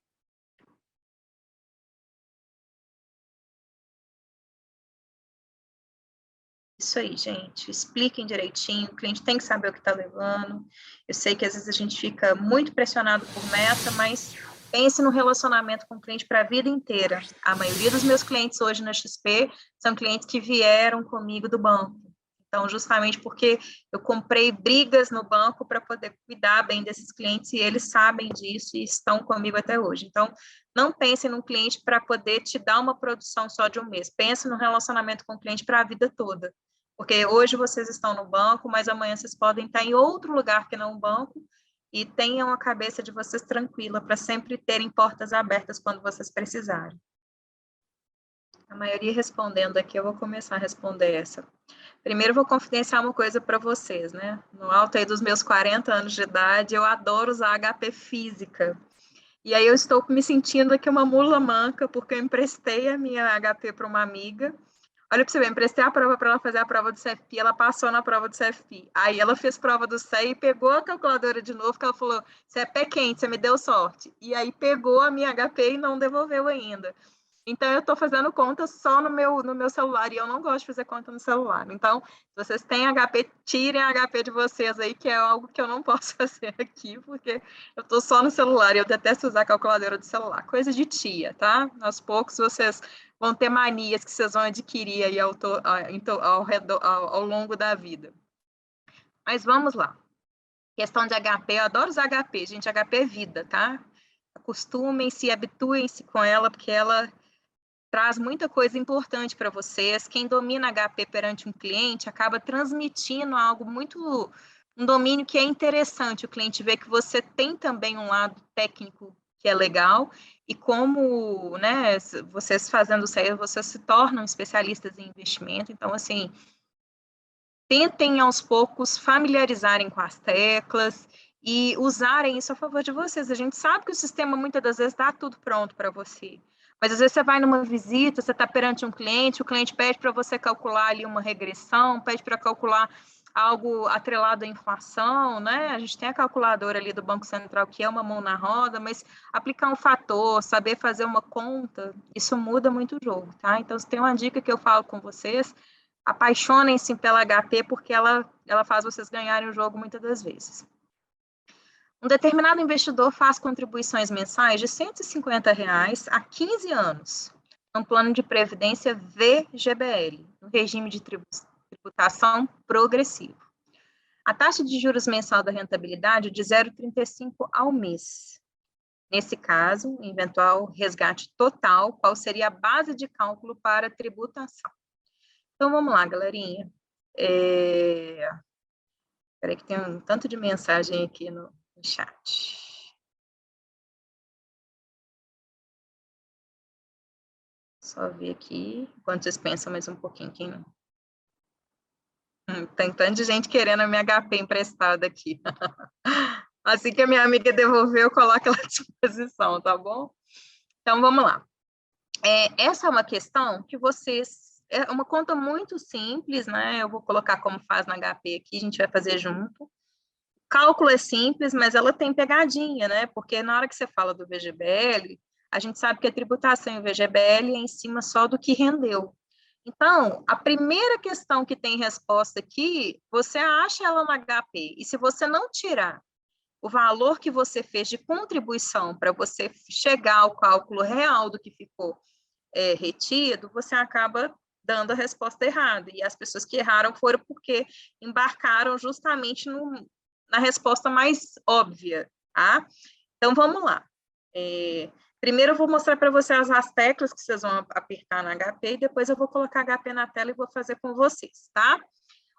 Isso aí, gente. Expliquem direitinho. O cliente tem que saber o que está levando. Eu sei que às vezes a gente fica muito pressionado por meta, mas pense no relacionamento com o cliente para a vida inteira. A maioria dos meus clientes hoje na XP são clientes que vieram comigo do banco. Então, justamente porque eu comprei brigas no banco para poder cuidar bem desses clientes e eles sabem disso e estão comigo até hoje. Então, não pense no cliente para poder te dar uma produção só de um mês. Pense no relacionamento com o cliente para a vida toda. Porque hoje vocês estão no banco, mas amanhã vocês podem estar em outro lugar que não o banco e tenham a cabeça de vocês tranquila para sempre terem portas abertas quando vocês precisarem. A maioria respondendo aqui, eu vou começar a responder essa. Primeiro, vou confidenciar uma coisa para vocês, né? No alto aí dos meus 40 anos de idade, eu adoro usar HP física. E aí eu estou me sentindo aqui uma mula manca, porque eu emprestei a minha HP para uma amiga. Olha para você ver, eu emprestei a prova para ela fazer a prova do CFP, ela passou na prova do CFP. Aí ela fez prova do CE e pegou a calculadora de novo, que ela falou, você é pé quente, você me deu sorte. E aí pegou a minha HP e não devolveu ainda. Então, eu estou fazendo conta só no meu celular, e eu não gosto de fazer conta no celular. Então, se vocês têm HP, tirem a HP de vocês aí, que é algo que eu não posso fazer aqui, porque eu estou só no celular, e eu detesto usar a calculadora do celular. Coisa de tia, tá? Aos poucos, vocês vão ter manias que vocês vão adquirir aí ao longo da vida. Mas vamos lá. Questão de HP, eu adoro usar HP, gente, HP é vida, tá? Acostumem-se, habituem-se com ela, porque ela traz muita coisa importante para vocês. Quem domina HP perante um cliente acaba transmitindo algo muito, um domínio que é interessante. O cliente vê que você tem também um lado técnico que é legal e como, né, vocês fazendo isso aí, vocês se tornam especialistas em investimento. Então, assim, tentem aos poucos familiarizarem com as teclas e usarem isso a favor de vocês. A gente sabe que o sistema muitas das vezes dá tudo pronto para você. Mas às vezes você vai numa visita, você está perante um cliente, o cliente pede para você calcular ali uma regressão, pede para calcular algo atrelado à inflação, né? A gente tem a calculadora ali do Banco Central, que é uma mão na roda, mas aplicar um fator, saber fazer uma conta, isso muda muito o jogo, tá? Então, se tem uma dica que eu falo com vocês, apaixonem-se pela HP, porque ela faz vocês ganharem o jogo muitas das vezes. Um determinado investidor faz contribuições mensais de R$150 há 15 anos, no plano de previdência VGBL, no regime de tributação progressivo. A taxa de juros mensal da rentabilidade é de 0,35 ao mês. Nesse caso, eventual resgate total, qual seria a base de cálculo para a tributação? Então, vamos lá, galerinha. Espera aí que tem um tanto de mensagem aqui no chat. Só ver aqui, enquanto vocês pensam mais um pouquinho. Aqui, né? Tem tanto de gente querendo a minha HP emprestada aqui. Assim que a minha amiga devolver, eu coloco ela à disposição, tá bom? Então, vamos lá. Essa é uma questão que vocês... É uma conta muito simples, né? Eu vou colocar como faz na HP aqui, a gente vai fazer junto. O cálculo é simples, mas ela tem pegadinha, né? Porque na hora que você fala do VGBL, a gente sabe que a tributação em VGBL é em cima só do que rendeu. Então, a primeira questão que tem resposta aqui, você acha ela no HP. E se você não tirar o valor que você fez de contribuição para você chegar ao cálculo real do que ficou retido, você acaba dando a resposta errada. E as pessoas que erraram foram porque embarcaram justamente na resposta mais óbvia, tá? Então, vamos lá. Primeiro eu vou mostrar para vocês as teclas que vocês vão apertar na HP e depois eu vou colocar HP na tela e vou fazer com vocês, tá?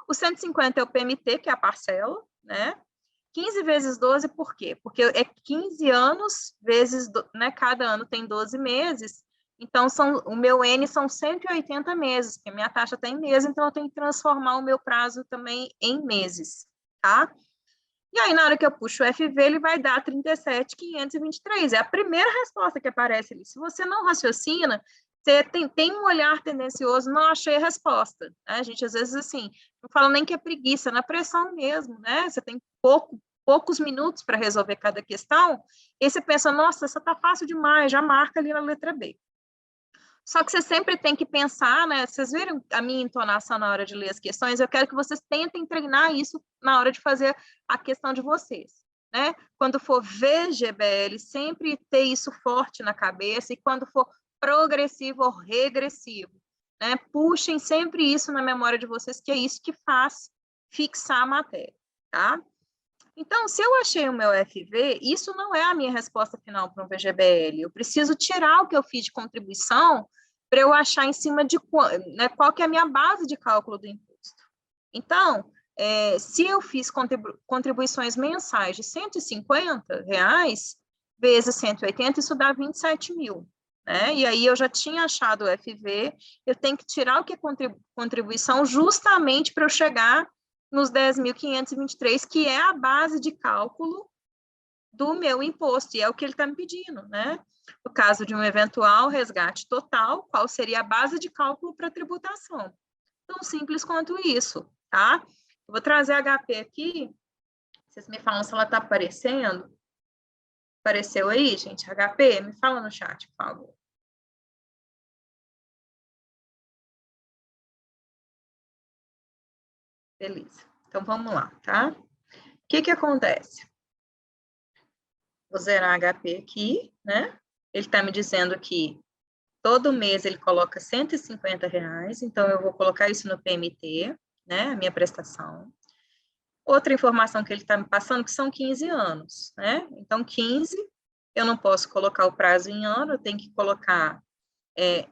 O 150 é o PMT, que é a parcela, né? 15 vezes 12, por quê? Porque é 15 anos vezes, né? Cada ano tem 12 meses, então o meu N são 180 meses, porque a minha taxa está em meses, então eu tenho que transformar o meu prazo também em meses. tá? E aí, na hora que eu puxo o FV, ele vai dar 37.523. É a primeira resposta que aparece ali. Se você não raciocina, você tem um olhar tendencioso, não achei a resposta. Né? A gente, às vezes, assim, não fala nem que é preguiça, na pressão mesmo, né? Você tem poucos minutos para resolver cada questão, e você pensa, nossa, essa tá fácil demais, já marca ali na letra B. Só que você sempre tem que pensar, né? Vocês viram a minha entonação na hora de ler as questões? Eu quero que vocês tentem treinar isso na hora de fazer a questão de vocês, né? Quando for VGBL, sempre ter isso forte na cabeça, e quando for progressivo ou regressivo, né? Puxem sempre isso na memória de vocês, que é isso que faz fixar a matéria, tá? Então, se eu achei o meu FV, isso não é a minha resposta final para um VGBL. Eu preciso tirar o que eu fiz de contribuição para eu achar em cima de né, qual que é a minha base de cálculo do imposto. Então, se eu fiz contribuições mensais de R$150 vezes 180, isso dá 27 mil. Né? E aí eu já tinha achado o FV, eu tenho que tirar o que é contribuição justamente para eu chegar nos 10.523, que é a base de cálculo do meu imposto, e é o que ele está me pedindo, né? No caso de um eventual resgate total, qual seria a base de cálculo para tributação? Tão simples quanto isso, tá? Eu vou trazer a HP aqui, vocês me falam se ela está aparecendo. Apareceu aí, gente? HP? Me fala no chat, por favor. Beleza. Então, vamos lá, tá? O que acontece? Vou zerar HP aqui, né? Ele está me dizendo que todo mês ele coloca R$150, então eu vou colocar isso no PMT, né? A minha prestação. Outra informação que ele está me passando, que são 15 anos, né? Então, 15, eu não posso colocar o prazo em ano, eu tenho que colocar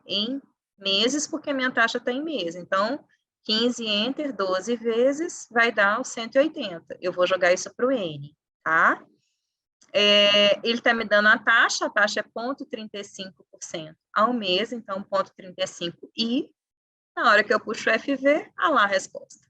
em meses, porque a minha taxa está em mês. Então, 15 enter 12 vezes vai dar os 180. Eu vou jogar isso para o N, tá? Ele está me dando a taxa é 0,35% ao mês, então 0,35 e na hora que eu puxo o FV, lá a resposta.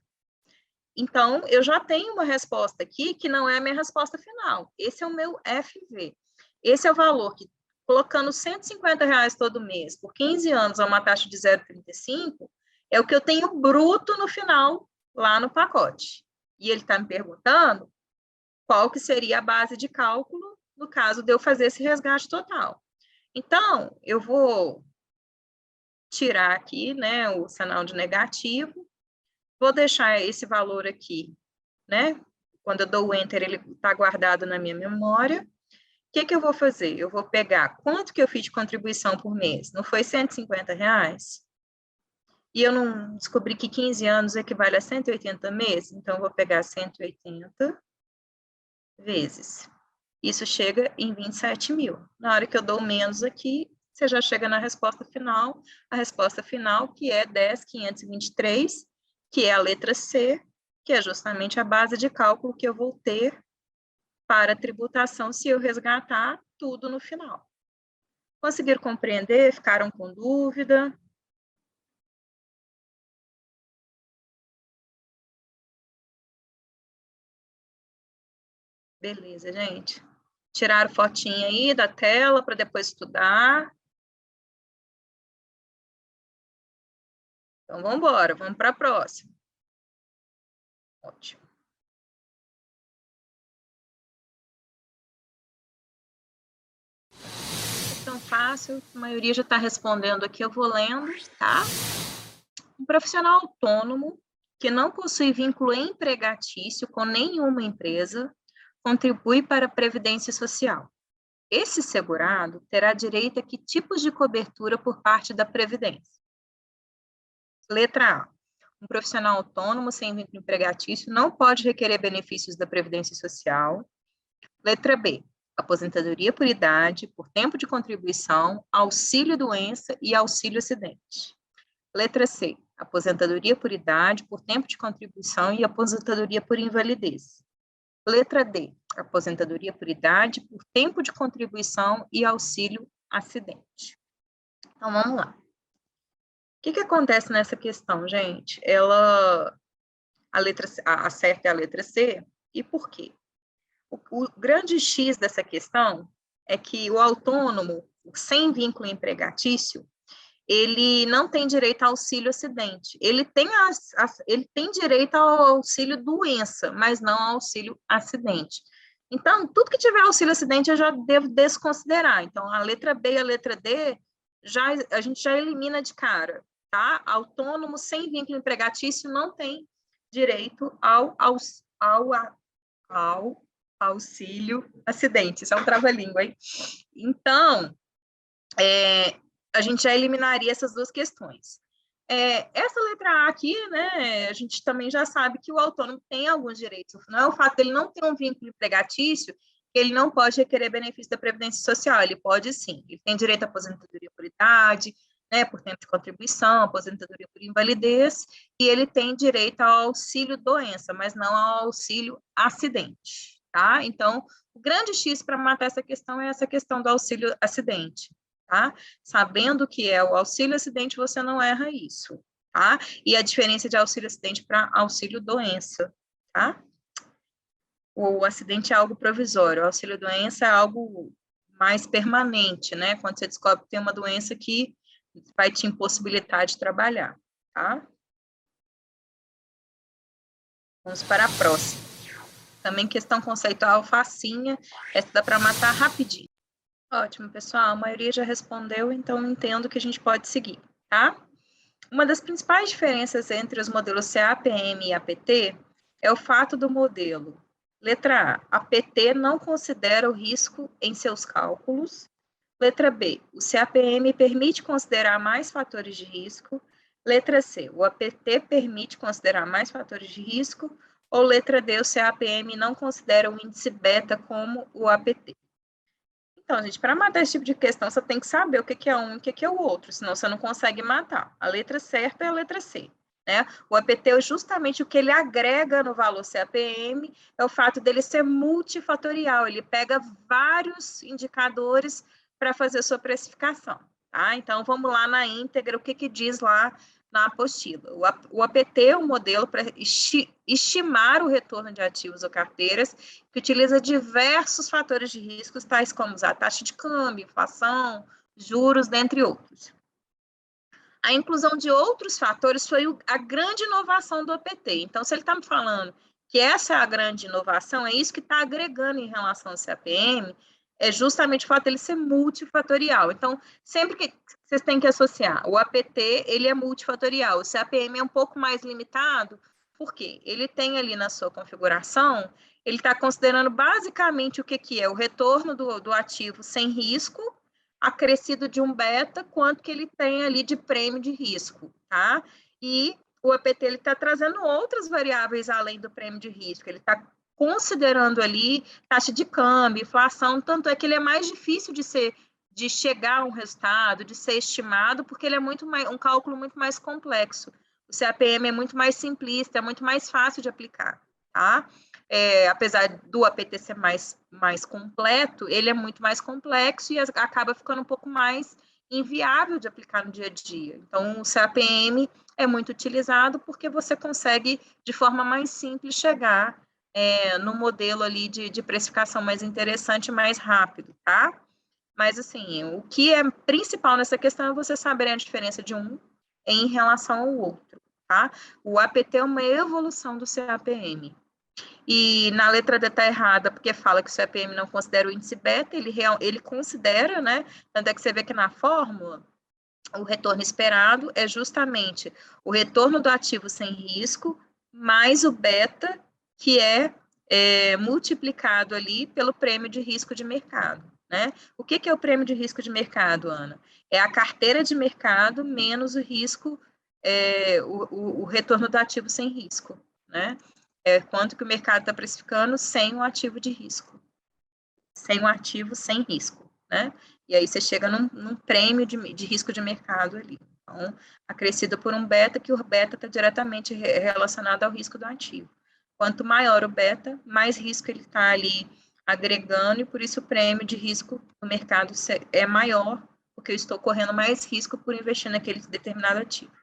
Então, eu já tenho uma resposta aqui que não é a minha resposta final. Esse é o meu FV. Esse é o valor que, colocando R$150 todo mês por 15 anos a uma taxa de 0,35, é o que eu tenho bruto no final, lá no pacote. E ele está me perguntando qual que seria a base de cálculo no caso de eu fazer esse resgate total. Então, eu vou tirar aqui, né, o sinal de negativo, vou deixar esse valor aqui, né, quando eu dou o Enter, ele está guardado na minha memória. O que eu vou fazer? Eu vou pegar quanto que eu fiz de contribuição por mês? Não foi R$150? E eu não descobri que 15 anos equivale a 180 meses? Então, eu vou pegar 180 vezes. Isso chega em 27 mil. Na hora que eu dou menos aqui, você já chega na resposta final, a resposta final que é 10.523, que é a letra C, que é justamente a base de cálculo que eu vou ter para a tributação se eu resgatar tudo no final. Conseguiram compreender? Ficaram com dúvida? Beleza, gente. Tiraram fotinha aí da tela para depois estudar. Então, vamos embora, vamos para a próxima. Ótimo. Tão fácil, a maioria já está respondendo aqui, eu vou lendo, tá? Um profissional autônomo que não possui vínculo empregatício com nenhuma empresa contribui para a Previdência Social. Esse segurado terá direito a que tipos de cobertura por parte da Previdência? Letra A. Um profissional autônomo sem vínculo empregatício não pode requerer benefícios da Previdência Social. Letra B. Aposentadoria por idade, por tempo de contribuição, auxílio-doença e auxílio-acidente. Letra C. Aposentadoria por idade, por tempo de contribuição e aposentadoria por invalidez. Letra D. Aposentadoria por idade, por tempo de contribuição e auxílio-acidente. Então, vamos lá. O que acontece nessa questão, gente? Ela a certa é a letra C. E por quê? O grande X dessa questão é que o autônomo, sem vínculo empregatício, ele não tem direito ao auxílio acidente. Ele tem direito ao auxílio doença, mas não ao auxílio acidente. Então, tudo que tiver auxílio acidente eu já devo desconsiderar. Então, a letra B e a letra D, a gente já elimina de cara, tá? Autônomo sem vínculo empregatício não tem direito ao auxílio acidente. Isso é um trava-língua, hein? Então, a gente já eliminaria essas duas questões. Essa letra A aqui, né, a gente também já sabe que o autônomo tem alguns direitos. Não é o fato dele não ter um vínculo empregatício que ele não pode requerer benefício da Previdência Social. Ele pode sim. Ele tem direito à aposentadoria por idade, né, por tempo de contribuição, aposentadoria por invalidez, e ele tem direito ao auxílio doença, mas não ao auxílio acidente, tá? Então, o grande X para matar essa questão é essa questão do auxílio acidente. Tá? Sabendo que é o auxílio acidente, você não erra isso, tá? E a diferença de auxílio acidente para auxílio doença, tá? O acidente é algo provisório, o auxílio doença é algo mais permanente, né? Quando você descobre que tem uma doença que vai te impossibilitar de trabalhar, tá? Vamos para a próxima. Também questão conceitual facinha, essa dá para matar rapidinho. Ótimo, pessoal. A maioria já respondeu, então entendo que a gente pode seguir, tá? Uma das principais diferenças entre os modelos CAPM e APT é o fato do modelo. Letra A, APT não considera o risco em seus cálculos. Letra B, o CAPM permite considerar mais fatores de risco. Letra C, o APT permite considerar mais fatores de risco. Ou letra D, o CAPM não considera o índice beta como o APT. Então, gente, para matar esse tipo de questão, você tem que saber o que é um e o que é o outro, senão você não consegue matar. A letra certa é a letra C. Né? O APT é justamente o que ele agrega no valor CAPM, é o fato dele ser multifatorial, ele pega vários indicadores para fazer a sua precificação. Tá? Então, vamos lá na íntegra, o que diz lá na apostila. O APT é um modelo para estimar o retorno de ativos ou carteiras, que utiliza diversos fatores de riscos, tais como a taxa de câmbio, inflação, juros, dentre outros. A inclusão de outros fatores foi a grande inovação do APT. Então, se ele está me falando que essa é a grande inovação, é isso que está agregando em relação ao CAPM, é justamente o fato dele ser multifatorial. Então, sempre que vocês têm que associar, o APT, ele é multifatorial, o CAPM é um pouco mais limitado, porque ele tem ali na sua configuração, ele está considerando basicamente o que é o retorno do ativo sem risco, acrescido de um beta, quanto que ele tem ali de prêmio de risco, tá? E o APT, ele está trazendo outras variáveis além do prêmio de risco, ele está considerando ali taxa de câmbio, inflação, tanto é que ele é mais difícil de chegar a um resultado, de ser estimado, porque ele é um cálculo muito mais complexo. O CAPM é muito mais simplista, é muito mais fácil de aplicar, tá? Apesar do APT ser mais completo, ele é muito mais complexo e acaba ficando um pouco mais inviável de aplicar no dia a dia. Então, o CAPM é muito utilizado porque você consegue, de forma mais simples, chegar no modelo ali de precificação mais interessante, mais rápido, tá? Mas, assim, o que é principal nessa questão é você saber a diferença de um em relação ao outro, tá? O APT é uma evolução do CAPM. E na letra D está errada, porque fala que o CAPM não considera o índice beta, ele considera, né? Tanto é que você vê que na fórmula, o retorno esperado é justamente o retorno do ativo sem risco, mais o beta, que é multiplicado ali pelo prêmio de risco de mercado, né? O que é o prêmio de risco de mercado, Ana? É a carteira de mercado menos o risco, o retorno do ativo sem risco, né? Quanto que o mercado está precificando sem um ativo de risco, sem um ativo sem risco, né? E aí você chega num prêmio de risco de mercado ali. Então, acrescido por um beta, que o beta está diretamente relacionado ao risco do ativo. Quanto maior o beta, mais risco ele está ali agregando, e por isso o prêmio de risco do mercado é maior, porque eu estou correndo mais risco por investir naquele determinado ativo.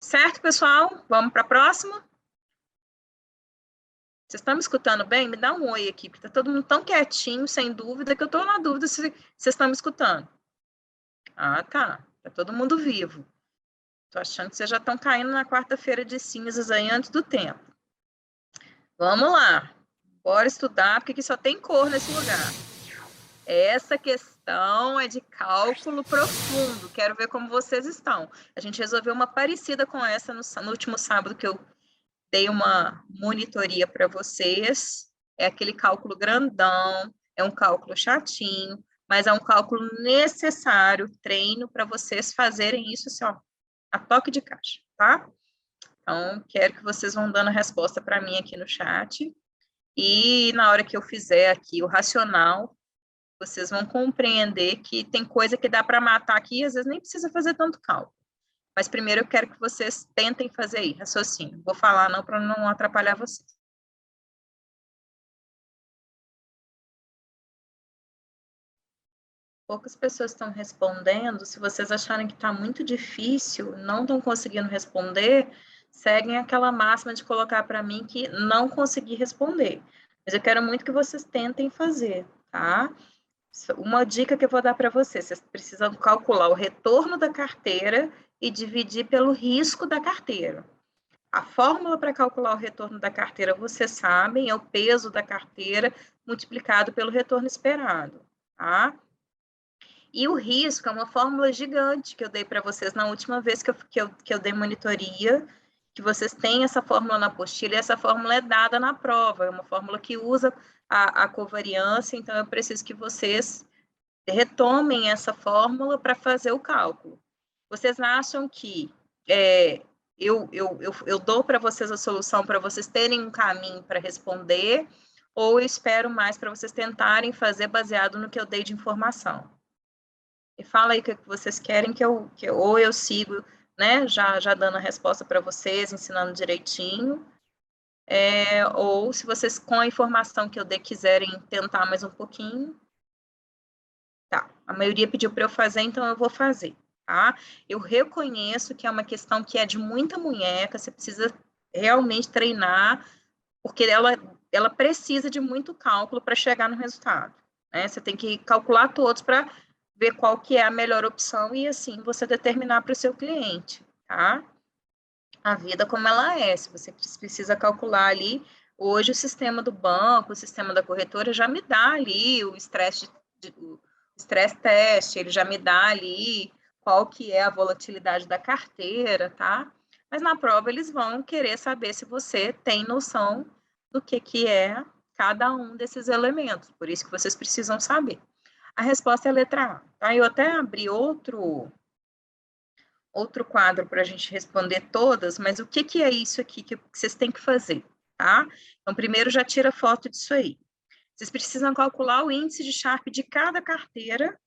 Certo, pessoal? Vamos para a próxima? Vocês estão me escutando bem? Me dá um oi aqui, porque está todo mundo tão quietinho, sem dúvida, que eu estou na dúvida se vocês estão me escutando. Ah, tá. Está todo mundo vivo. Estou achando que vocês já estão caindo na quarta-feira de cinzas aí antes do tempo. Vamos lá. Bora estudar, porque aqui só tem cor nesse lugar. Essa questão é de cálculo profundo. Quero ver como vocês estão. A gente resolveu uma parecida com essa no último sábado, que eu dei uma monitoria para vocês. É aquele cálculo grandão, é um cálculo chatinho, mas é um cálculo necessário, treino para vocês fazerem isso assim, ó, a toque de caixa, tá? Então, quero que vocês vão dando a resposta para mim aqui no chat. E na hora que eu fizer aqui o racional, vocês vão compreender que tem coisa que dá para matar aqui, e às vezes nem precisa fazer tanto cálculo. Mas primeiro eu quero que vocês tentem fazer aí, raciocínio. Vou falar não para não atrapalhar vocês. Poucas pessoas estão respondendo. Se vocês acharem que está muito difícil, não estão conseguindo responder, seguem aquela máxima de colocar para mim que não consegui responder. Mas eu quero muito que vocês tentem fazer, tá? Uma dica que eu vou dar para vocês: vocês precisam calcular o retorno da carteira e dividir pelo risco da carteira. A fórmula para calcular o retorno da carteira, vocês sabem, é o peso da carteira multiplicado pelo retorno esperado, tá? E o risco é uma fórmula gigante que eu dei para vocês na última vez que eu dei monitoria, que vocês têm essa fórmula na apostila, e essa fórmula é dada na prova, é uma fórmula que usa a covariância, então eu preciso que vocês retomem essa fórmula para fazer o cálculo. Vocês acham que eu dou para vocês a solução para vocês terem um caminho para responder, ou eu espero mais para vocês tentarem fazer baseado no que eu dei de informação? E fala aí o que vocês querem ou eu sigo, né, já dando a resposta para vocês, ensinando direitinho, ou se vocês, com a informação que eu dei, quiserem tentar mais um pouquinho. Tá, a maioria pediu para eu fazer, então eu vou fazer, tá? Eu reconheço que é uma questão que é de muita munheca, você precisa realmente treinar, porque ela precisa de muito cálculo para chegar no resultado, né? Você tem que calcular todos para ver qual que é a melhor opção e assim você determinar para o seu cliente, tá? A vida como ela é, se você precisa calcular ali, hoje o sistema do banco, o sistema da corretora já me dá ali o estresse teste, ele já me dá ali qual que é a volatilidade da carteira, tá? Mas na prova eles vão querer saber se você tem noção do que é cada um desses elementos, por isso que vocês precisam saber. A resposta é a letra A, tá? Eu até abri outro quadro para a gente responder todas, mas o que é isso aqui que vocês têm que fazer, tá? Então, primeiro já tira foto disso aí. Vocês precisam calcular o índice de Sharpe de cada carteira,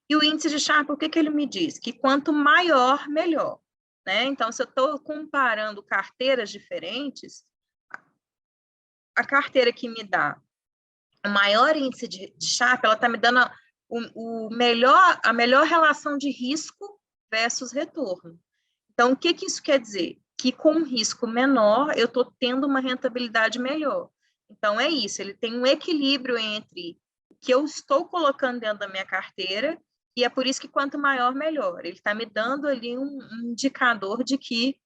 e o índice de Sharpe, o que ele me diz? Que quanto maior, melhor, né? Então, se eu estou comparando carteiras diferentes, a carteira que me dá o maior índice de Sharpe, ela está me dando a melhor relação de risco versus retorno. Então, o que isso quer dizer? Que com um risco menor, eu estou tendo uma rentabilidade melhor. Então, é isso, ele tem um equilíbrio entre o que eu estou colocando dentro da minha carteira, e é por isso que quanto maior, melhor. Ele está me dando ali um indicador de que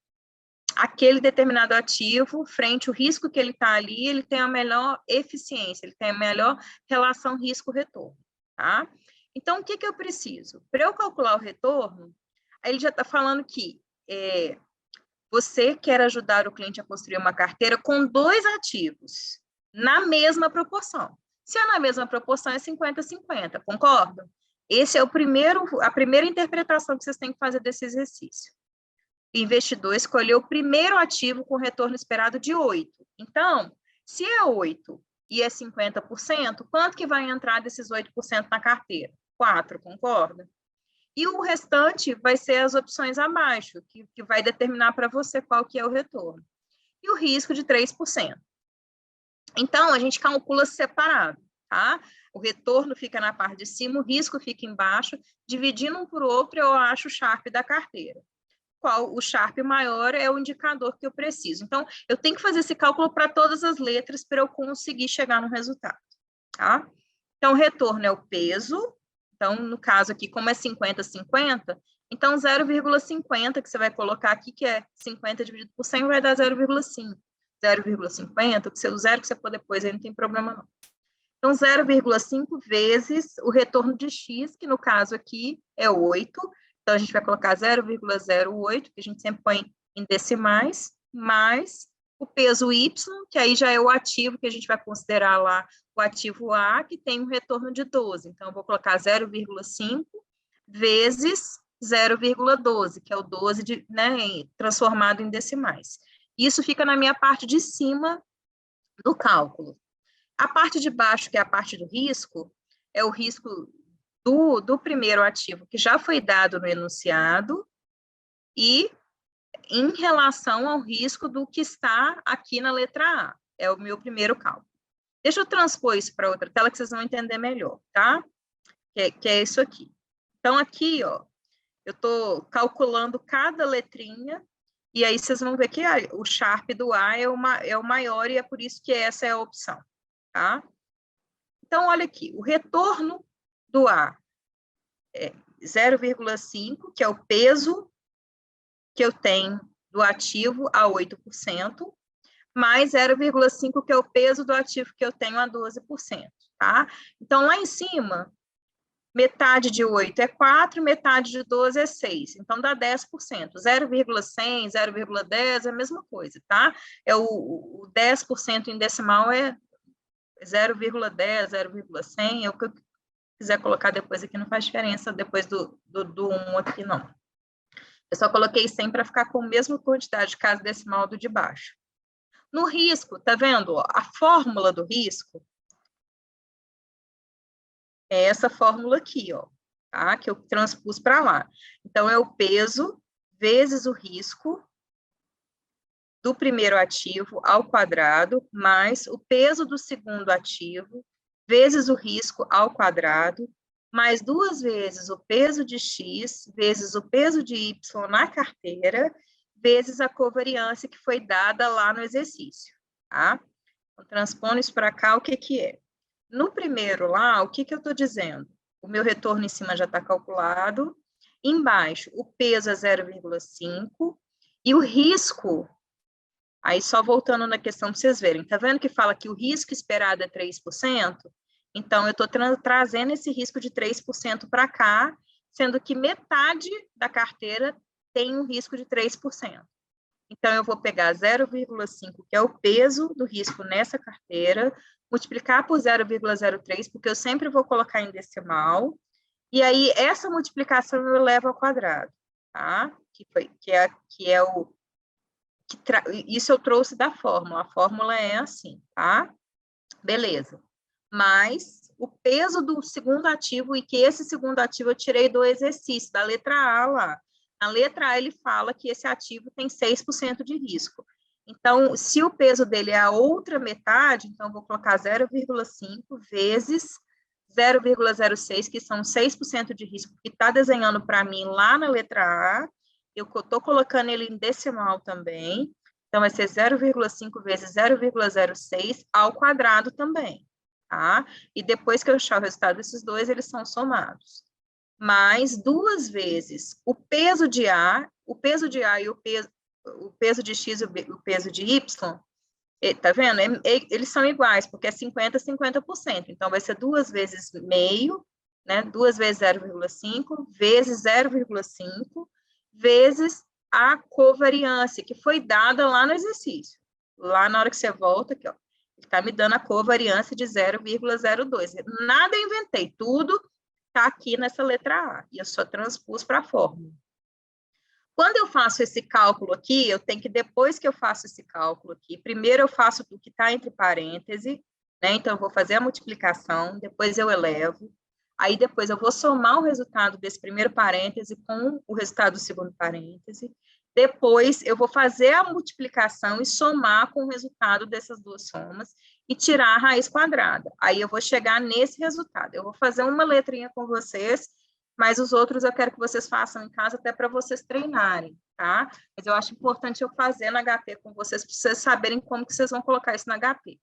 aquele determinado ativo, frente ao risco que ele está ali, ele tem a melhor eficiência, ele tem a melhor relação risco-retorno, tá? Então, o que eu preciso? Para eu calcular o retorno, aí ele já está falando que você quer ajudar o cliente a construir uma carteira com 2 ativos, na mesma proporção. Se é na mesma proporção, é 50-50, concorda? Esse é a primeira interpretação que vocês têm que fazer desse exercício. O investidor escolheu o primeiro ativo com retorno esperado de 8. Então, se é 8 e é 50%, quanto que vai entrar desses 8% na carteira? 4, concorda? E o restante vai ser as opções abaixo, que vai determinar para você qual que é o retorno. E o risco de 3%. Então, a gente calcula separado, tá? O retorno fica na parte de cima, o risco fica embaixo, dividindo um por outro, eu acho o Sharpe da carteira. qual o Sharp maior é o indicador que eu preciso. Então, eu tenho que fazer esse cálculo para todas as letras para eu conseguir chegar no resultado, tá? Então, o retorno é o peso. Então, no caso aqui, como é 50-50, então 0,50 que você vai colocar aqui, que é 50 dividido por 100, vai dar 0,5. 0,50, o zero que você pôr depois, aí não tem problema não. Então, 0,5 vezes o retorno de x, que no caso aqui é 8. Então, a gente vai colocar 0,08, que a gente sempre põe em decimais, mais o peso y, que aí já é o ativo que a gente vai considerar lá, o ativo A, que tem um retorno de 12. Então, eu vou colocar 0,5 vezes 0,12, que é o 12 né, transformado em decimais. Isso fica na minha parte de cima do cálculo. A parte de baixo, que é a parte do risco, é o risco do primeiro ativo que já foi dado no enunciado e em relação ao risco do que está aqui na letra A. É o meu primeiro cálculo. Deixa eu transpor isso para outra tela que vocês vão entender melhor, tá? Que é isso aqui. Então, aqui, ó, eu estou calculando cada letrinha e aí vocês vão ver que o Sharp do A é o maior e é por isso que essa é a opção, tá? Então, olha aqui, o retorno do A é 0,5, que é o peso que eu tenho do ativo a 8%, mais 0,5, que é o peso do ativo que eu tenho a 12%, tá? Então, lá em cima, metade de 8 é 4, metade de 12 é 6, então dá 10%. 0,100, 0,10 é a mesma coisa, tá? O 10% em decimal é 0,10, 0,100, é o que eu quiser colocar depois aqui, não faz diferença depois do 1 aqui, não. Eu só coloquei 100 para ficar com a mesma quantidade de casa decimal do de baixo. No risco, tá vendo? A fórmula do risco é essa fórmula aqui, ó, tá? Que eu transpus para lá. Então, é o peso vezes o risco do primeiro ativo ao quadrado, mais o peso do segundo ativo, vezes o risco ao quadrado, mais 2 vezes o peso de x, vezes o peso de y na carteira, vezes a covariância que foi dada lá no exercício, tá? Então, transpondo isso para cá, o que que é? No primeiro lá, o que que eu estou dizendo? O meu retorno em cima já está calculado, embaixo o peso é 0,5 e o risco. Aí, só voltando na questão para vocês verem, tá vendo que fala que o risco esperado é 3%? Então, eu estou trazendo esse risco de 3% para cá, sendo que metade da carteira tem um risco de 3%. Então, eu vou pegar 0,5, que é o peso do risco nessa carteira, multiplicar por 0,03, porque eu sempre vou colocar em decimal, e aí essa multiplicação eu levo ao quadrado, tá? Isso eu trouxe da fórmula, a fórmula é assim, tá? Beleza. Mas o peso do segundo ativo, e que esse segundo ativo eu tirei do exercício, da letra A lá. Na letra A ele fala que esse ativo tem 6% de risco. Então, se o peso dele é a outra metade, então eu vou colocar 0,5 vezes 0,06, que são 6% de risco, que está desenhando para mim lá na letra A. Eu estou colocando ele em decimal também, então vai ser 0,5 vezes 0,06 ao quadrado também, tá? E depois que eu achar o resultado desses dois, eles são somados. Mais 2 vezes o peso de A e o peso de X e o peso de Y, tá vendo? Eles são iguais, porque é 50%, 50%. Então, vai ser 2 vezes meio, né? 2 vezes 0,5, vezes 0,5, vezes a covariância, que foi dada lá no exercício. Lá na hora que você volta, aqui, ó, ele está me dando a covariância de 0,02. Nada eu inventei, tudo está aqui nessa letra A, e eu só transpus para a fórmula. Quando eu faço esse cálculo aqui, eu tenho que, depois que eu faço esse cálculo aqui, primeiro eu faço o que está entre parênteses, né? Então, eu vou fazer a multiplicação, depois eu elevo, aí depois eu vou somar o resultado desse primeiro parêntese com o resultado do segundo parêntese, depois eu vou fazer a multiplicação e somar com o resultado dessas duas somas e tirar a raiz quadrada. Aí eu vou chegar nesse resultado. Eu vou fazer uma letrinha com vocês mas os outros eu quero que vocês façam em casa até para vocês treinarem, tá? Mas eu acho importante eu fazer na HP com vocês, para vocês saberem como que vocês vão colocar isso na HP.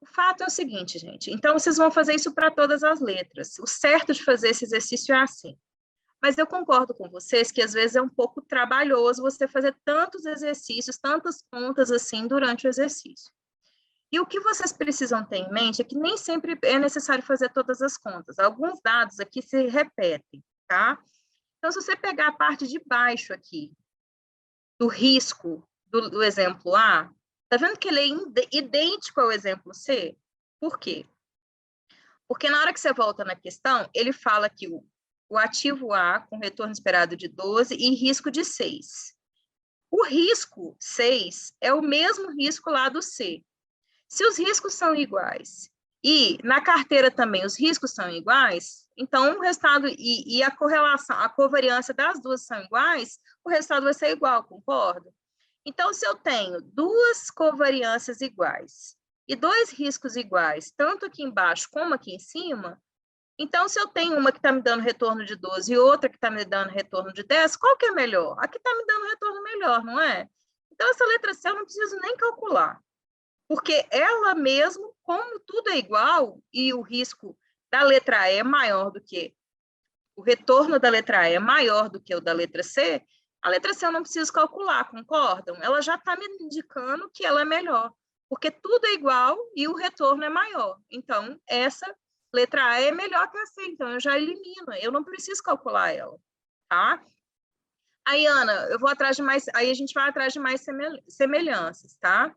O fato é o seguinte, gente, então vocês vão fazer isso para todas as letras. O certo de fazer esse exercício é assim. Mas eu concordo com vocês que às vezes é um pouco trabalhoso você fazer tantos exercícios, tantas contas assim durante o exercício. E o que vocês precisam ter em mente é que nem sempre é necessário fazer todas as contas. Alguns dados aqui se repetem, tá? Então, se você pegar a parte de baixo aqui, do risco do exemplo A, tá vendo que ele é idêntico ao exemplo C? Por quê? Porque na hora que você volta na questão, ele fala que o ativo A com retorno esperado de 12 e risco de 6. O risco 6 é o mesmo risco lá do C. Se os riscos são iguais e na carteira também os riscos são iguais, então o resultado e a correlação, a covariância das duas são iguais, o resultado vai ser igual, concorda? Então, se eu tenho duas covariâncias iguais e dois riscos iguais, tanto aqui embaixo como aqui em cima, então, se eu tenho uma que está me dando retorno de 12 e outra que está me dando retorno de 10, qual que é melhor? A que está me dando retorno melhor, não é? Então, essa letra C eu não preciso nem calcular, porque ela mesmo, como tudo é igual e o risco da letra E é maior do que o retorno da letra E é maior do que o da letra C, a letra C eu não preciso calcular, concordam? Ela já está me indicando que ela é melhor, porque tudo é igual e o retorno é maior. Então, essa letra A é melhor que a C, então eu já elimino, eu não preciso calcular ela, tá? Aí, Ana, eu vou atrás de mais, aí a gente vai atrás de mais semelhanças, tá?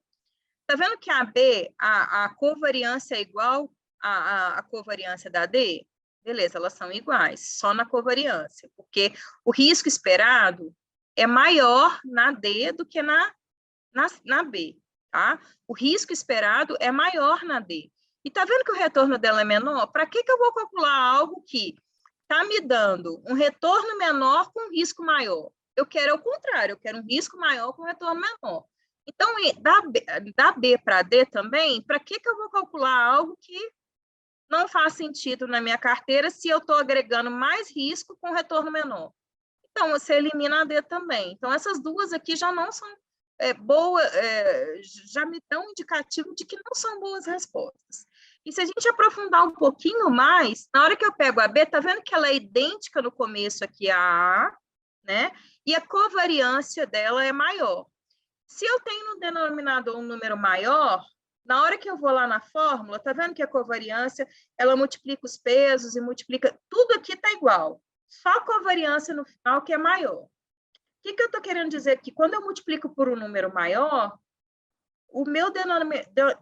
Tá vendo que a B, a covariância é igual à covariância da D? Beleza, elas são iguais, só na covariância, porque o risco esperado é maior na D do que na B, tá? O risco esperado é maior na D. E tá vendo que o retorno dela é menor? Para que eu vou calcular algo que está me dando um retorno menor com um risco maior? Eu quero o contrário, eu quero um risco maior com um retorno menor. Então, da B para D também, para que eu vou calcular algo que não faz sentido na minha carteira se eu estou agregando mais risco com retorno menor? Então, você elimina a D também. Então, essas duas aqui já não são boas, já me dão um indicativo de que não são boas respostas. E se a gente aprofundar um pouquinho mais, na hora que eu pego a B, tá vendo que ela é idêntica no começo aqui a A, né? E a covariância dela é maior. Se eu tenho no denominador um número maior, na hora que eu vou lá na fórmula, tá vendo que a covariância, ela multiplica os pesos e multiplica, tudo aqui está igual. Só a covariância no final que é maior. O que eu estou querendo dizer aqui? Quando eu multiplico por um número maior, o meu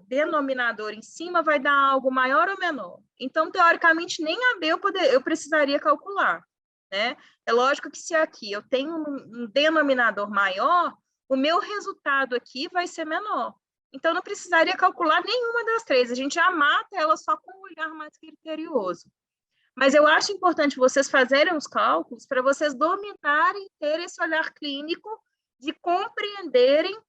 denominador em cima vai dar algo maior ou menor. Então, teoricamente, nem a B eu precisaria calcular, né? É lógico que se aqui eu tenho um denominador maior, o meu resultado aqui vai ser menor. Então, não precisaria calcular nenhuma das três. A gente já mata ela só com um olhar mais criterioso. Mas eu acho importante vocês fazerem os cálculos para vocês dominarem, ter esse olhar clínico de compreenderem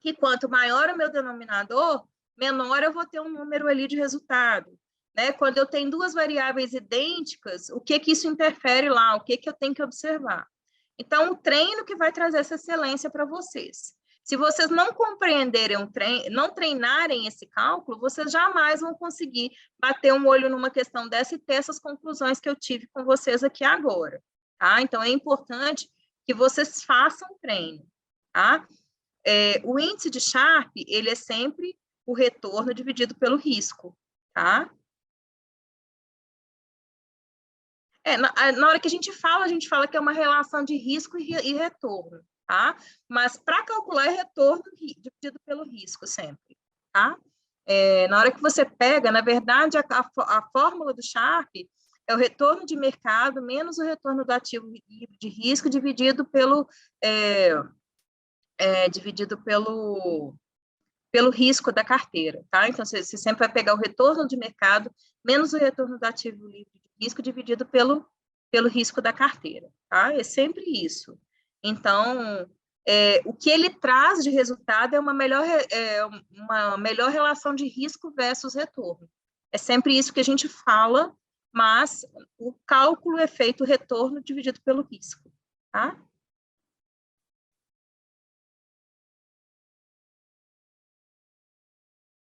que quanto maior o meu denominador, menor eu vou ter um número ali de resultado. Né? Quando eu tenho duas variáveis idênticas, o que isso interfere lá? O que eu tenho que observar? Então, o treino que vai trazer essa excelência para vocês. Se vocês não compreenderem, não treinarem esse cálculo, vocês jamais vão conseguir bater um olho numa questão dessa e ter essas conclusões que eu tive com vocês aqui agora. Tá? Então, é importante que vocês façam treino. Tá? O índice de Sharpe, ele é sempre o retorno dividido pelo risco. Tá? Na hora que a gente fala que é uma relação de risco e retorno, tá? Mas para calcular é retorno dividido pelo risco sempre, tá? Na hora que você pega, na verdade, a fórmula do Sharpe é o retorno de mercado menos o retorno do ativo livre de risco dividido pelo risco da carteira, tá? Então, você sempre vai pegar o retorno de mercado menos o retorno do ativo livre de risco dividido pelo risco da carteira, tá? É sempre isso. Então, o que ele traz de resultado é uma melhor relação de risco versus retorno. É sempre isso que a gente fala mas o cálculo é feito o retorno dividido pelo risco, tá?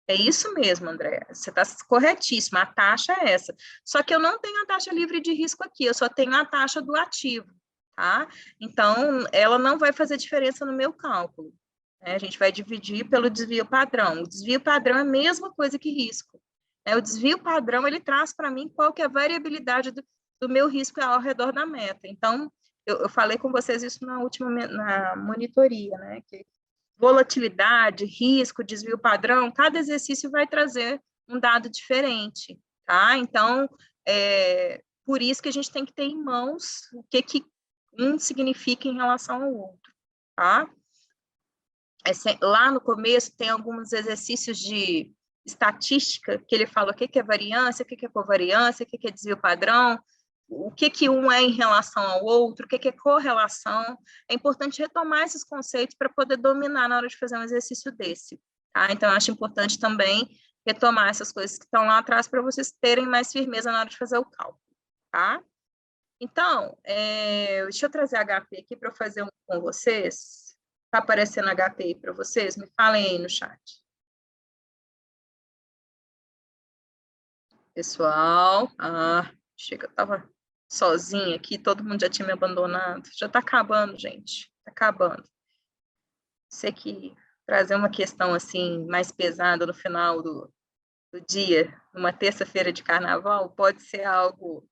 É isso mesmo, André. Você está corretíssima. A taxa é essa. Só que eu não tenho a taxa livre de risco aqui, eu só tenho a taxa do ativo, tá? Então, ela não vai fazer diferença no meu cálculo. Né? A gente vai dividir pelo desvio padrão. O desvio padrão é a mesma coisa que risco. Né? O desvio padrão, ele traz para mim qual que é a variabilidade do meu risco ao redor da meta. Então, eu falei com vocês isso na última na monitoria, né? Que volatilidade, risco, desvio padrão, cada exercício vai trazer um dado diferente, tá? Então, por isso que a gente tem que ter em mãos o que um significa em relação ao outro, tá? Lá no começo tem alguns exercícios de estatística, que ele fala o que é variância, o que é covariância, o que é desvio padrão, o que um é em relação ao outro, o que é correlação. É importante retomar esses conceitos para poder dominar na hora de fazer um exercício desse. Tá? Então, eu acho importante também retomar essas coisas que estão lá atrás para vocês terem mais firmeza na hora de fazer o cálculo. Tá? Então, deixa eu trazer HP aqui para eu fazer um com vocês. Está aparecendo HP aí para vocês? Me falem aí no chat. Pessoal, chega, eu estava sozinha aqui, todo mundo já tinha me abandonado. Já está acabando, gente. Está acabando. Sei que trazer uma questão assim mais pesada no final do dia, numa terça-feira de carnaval, pode ser algo.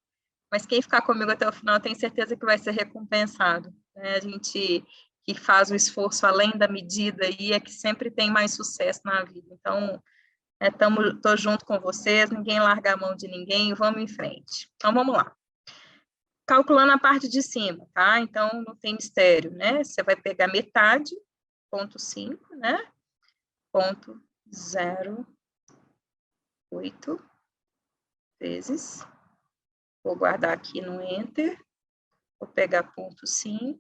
Mas quem ficar comigo até o final tem certeza que vai ser recompensado. Né? A gente que faz o esforço além da medida aí é que sempre tem mais sucesso na vida. Então, estou junto com vocês, ninguém larga a mão de ninguém, vamos em frente. Então, vamos lá. Calculando a parte de cima, tá? Então, não tem mistério, né? Você vai pegar metade, 0,5, né? 0,08 vezes. Vou guardar aqui no Enter. Vou pegar 0,5,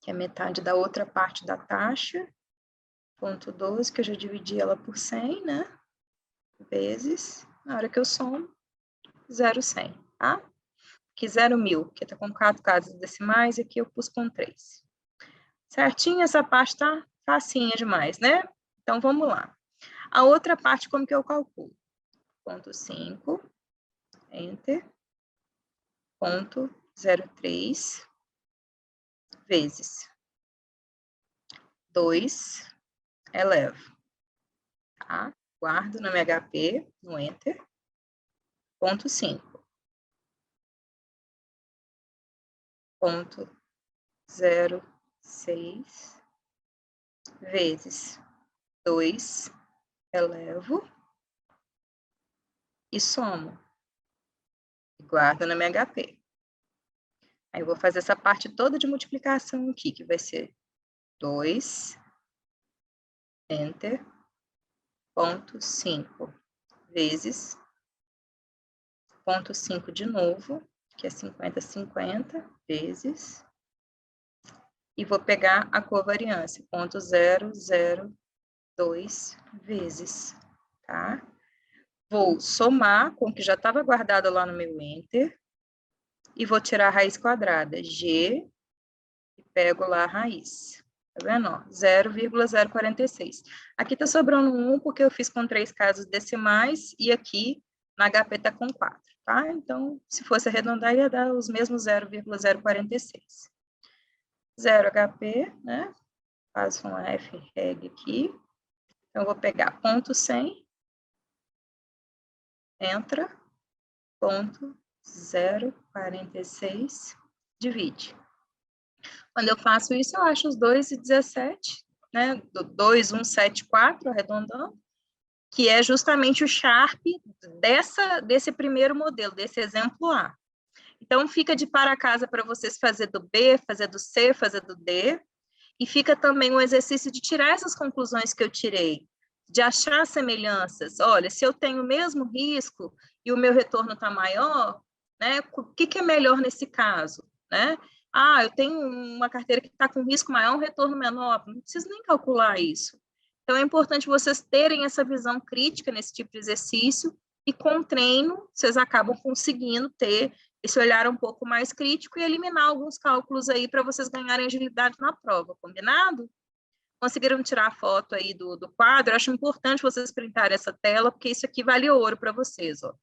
que é metade da outra parte da taxa. 0,12, que eu já dividi ela por 100, né? Vezes, na hora que eu somo, 0,100, tá? Aqui 0.000, que está com 4 casas decimais, e aqui eu pus com 3. Certinho? Essa parte tá facinha demais, né? Então, vamos lá. A outra parte, como que eu calculo? 0,5, Enter, 0,03, vezes 2, elevo. Tá? Guardo no MHP, no Enter, 0,5. 0,06 vezes 2, elevo e somo. Guardo no MHP. Aí eu vou fazer essa parte toda de multiplicação aqui, que vai ser 2, Enter, 0,5 vezes 0,5 de novo, que é 50, 50, vezes, e vou pegar a covariância, 0,002 vezes, tá? Vou somar com o que já estava guardado lá no meu Enter, e vou tirar a raiz quadrada, G, e pego lá a raiz. Tá vendo? 0,046. Aqui tá sobrando 1, porque eu fiz com 3 casas decimais, e aqui na HP tá com 4, tá? Então, se fosse arredondar, ia dar os mesmos 0,046. 0 HP, né? Faço um F-reg aqui. Então, eu vou pegar 0,100, entra, 0,046, divide. Quando eu faço isso, eu acho os 2,17, né? 2,174, arredondando, que é justamente o Sharp desse primeiro modelo, desse exemplo A. Então, fica de para casa para vocês fazer do B, fazer do C, fazer do D, e fica também um exercício de tirar essas conclusões que eu tirei, de achar semelhanças. Olha, se eu tenho o mesmo risco e o meu retorno está maior, né, o que é melhor nesse caso, né? Eu tenho uma carteira que está com risco maior, um retorno menor, não preciso nem calcular isso. Então, é importante vocês terem essa visão crítica nesse tipo de exercício e com o treino, vocês acabam conseguindo ter esse olhar um pouco mais crítico e eliminar alguns cálculos aí para vocês ganharem agilidade na prova, combinado? Conseguiram tirar a foto aí do quadro? Eu acho importante vocês printarem essa tela, porque isso aqui vale ouro para vocês, ó.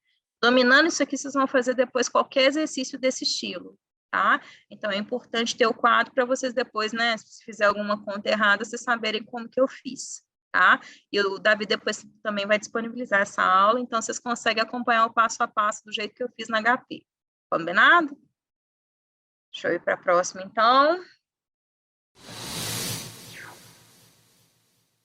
Dominando isso aqui, vocês vão fazer depois qualquer exercício desse estilo, tá? Então, é importante ter o quadro para vocês depois, né, se fizer alguma conta errada, vocês saberem como que eu fiz, tá? E o Davi depois também vai disponibilizar essa aula, então vocês conseguem acompanhar o passo a passo do jeito que eu fiz na HP. Combinado? Deixa eu ir para a próxima, então.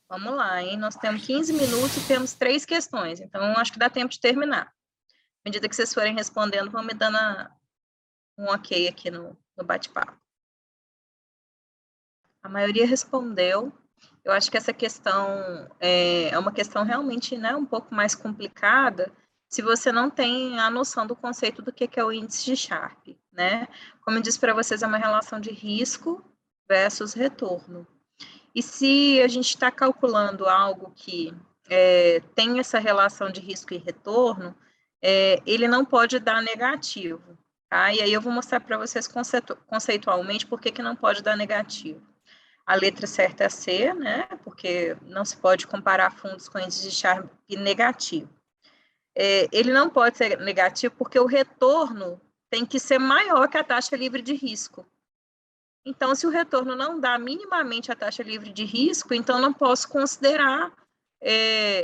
Vamos lá, hein? Nós temos 15 minutos e temos 3 questões, então acho que dá tempo de terminar. À medida que vocês forem respondendo, vão me dando um ok aqui no bate-papo. A maioria respondeu. Eu acho que essa questão é uma questão realmente, né, um pouco mais complicada, se você não tem a noção do conceito do que é o índice de Sharpe, né? Como eu disse para vocês, é uma relação de risco versus retorno. E se a gente está calculando algo que tem essa relação de risco e retorno, ele não pode dar negativo, tá? E aí eu vou mostrar para vocês conceitualmente por que não pode dar negativo. A letra certa é C, né? Porque não se pode comparar fundos com índice de Sharpe negativo. Ele não pode ser negativo porque o retorno tem que ser maior que a taxa livre de risco. Então, se o retorno não dá minimamente a taxa livre de risco, então não posso considerar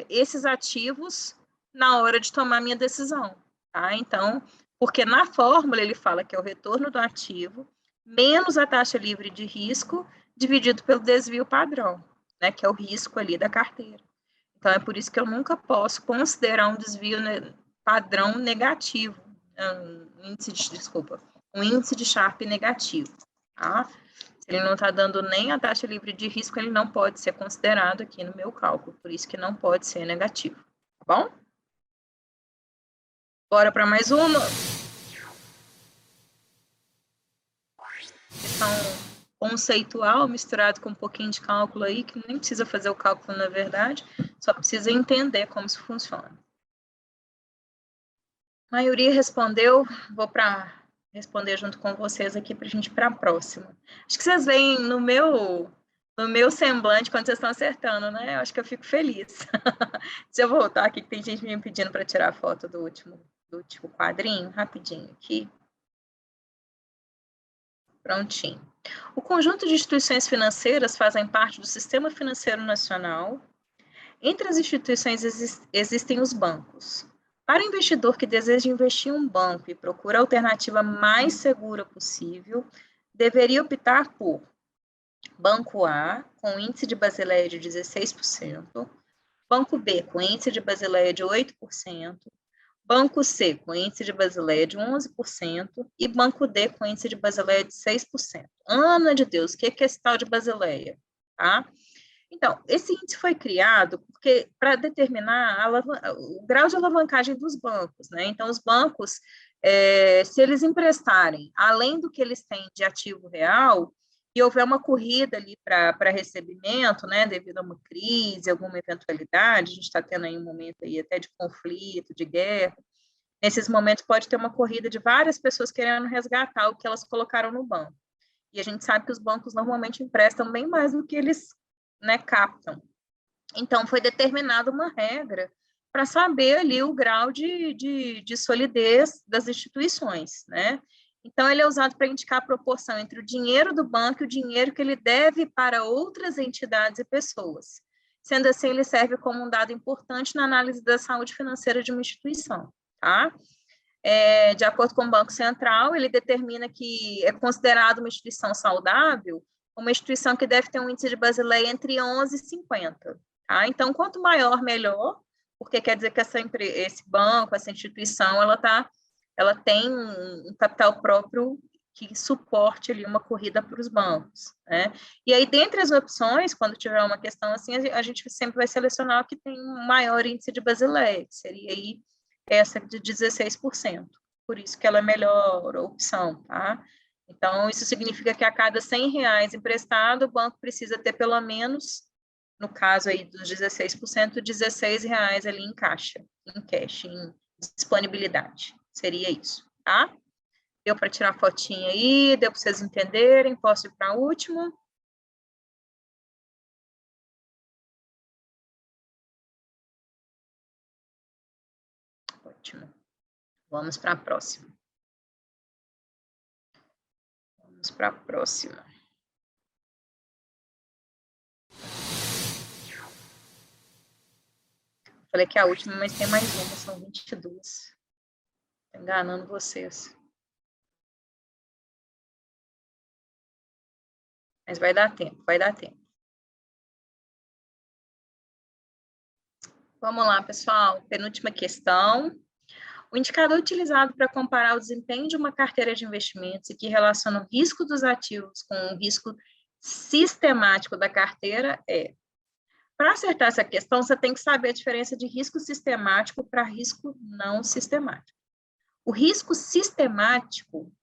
esses ativos na hora de tomar minha decisão, tá? Então, porque na fórmula ele fala que é o retorno do ativo menos a taxa livre de risco dividido pelo desvio padrão, né, que é o risco ali da carteira. Então, é por isso que eu nunca posso considerar um desvio padrão negativo, um índice de Sharpe negativo. Tá? Se ele não está dando nem a taxa livre de risco, ele não pode ser considerado aqui no meu cálculo, por isso que não pode ser negativo, tá bom? Bora para mais uma. Questão conceitual misturado com um pouquinho de cálculo aí, que nem precisa fazer o cálculo na verdade, só precisa entender como isso funciona. A maioria respondeu, vou para responder junto com vocês aqui para a gente ir para a próxima. Acho que vocês veem no meu semblante quando vocês estão acertando, né? Eu acho que eu fico feliz. Deixa eu voltar aqui, que tem gente me pedindo para tirar a foto do último quadrinho, rapidinho aqui. Prontinho. O conjunto de instituições financeiras fazem parte do Sistema Financeiro Nacional. Entre as instituições existem os bancos. Para o investidor que deseja investir em um banco e procura a alternativa mais segura possível, deveria optar por Banco A, com índice de Basileia de 16%, Banco B, com índice de Basileia de 8%, Banco C, com índice de Basileia de 11%, e Banco D, com índice de Basileia de 6%. Ana de Deus, o que é esse tal de Basileia? Tá? Então, esse índice foi criado porque para determinar o grau de alavancagem dos bancos, né? Então, os bancos, se eles emprestarem além do que eles têm de ativo real, e houver uma corrida ali para recebimento, né, devido a uma crise, alguma eventualidade, a gente está tendo aí um momento aí até de conflito, de guerra, nesses momentos pode ter uma corrida de várias pessoas querendo resgatar o que elas colocaram no banco. E a gente sabe que os bancos normalmente emprestam bem mais do que eles, né, captam. Então, foi determinada uma regra para saber ali o grau de solidez das instituições, né? Então, ele é usado para indicar a proporção entre o dinheiro do banco e o dinheiro que ele deve para outras entidades e pessoas. Sendo assim, ele serve como um dado importante na análise da saúde financeira de uma instituição, tá? De acordo com o Banco Central, ele determina que é considerado uma instituição saudável uma instituição que deve ter um índice de Basileia entre 11 e 50. Tá? Então, quanto maior, melhor, porque quer dizer que esse banco, essa instituição, ela tem um capital próprio que suporte ali uma corrida para os bancos. Né? E aí, dentre as opções, quando tiver uma questão assim, a gente sempre vai selecionar o que tem um maior índice de Basileia, que seria aí essa de 16%. Por isso que ela é a melhor opção, tá? Então, isso significa que a cada R$100 emprestado, o banco precisa ter pelo menos no caso aí dos 16%, R$16 ali em caixa, em cash, em disponibilidade. Seria isso, tá? Deu para tirar a fotinha aí? Deu para vocês entenderem? Posso ir para a última? Ótimo. Vamos para a próxima. Vamos para a próxima. Falei que é a última, mas tem mais uma, são 22. Estou enganando vocês. Mas vai dar tempo, vai dar tempo. Vamos lá, pessoal. Penúltima questão. O indicador utilizado para comparar o desempenho de uma carteira de investimentos e que relaciona o risco dos ativos com o risco sistemático da carteira é... Para acertar essa questão, você tem que saber a diferença de risco sistemático para risco não sistemático. O risco sistemático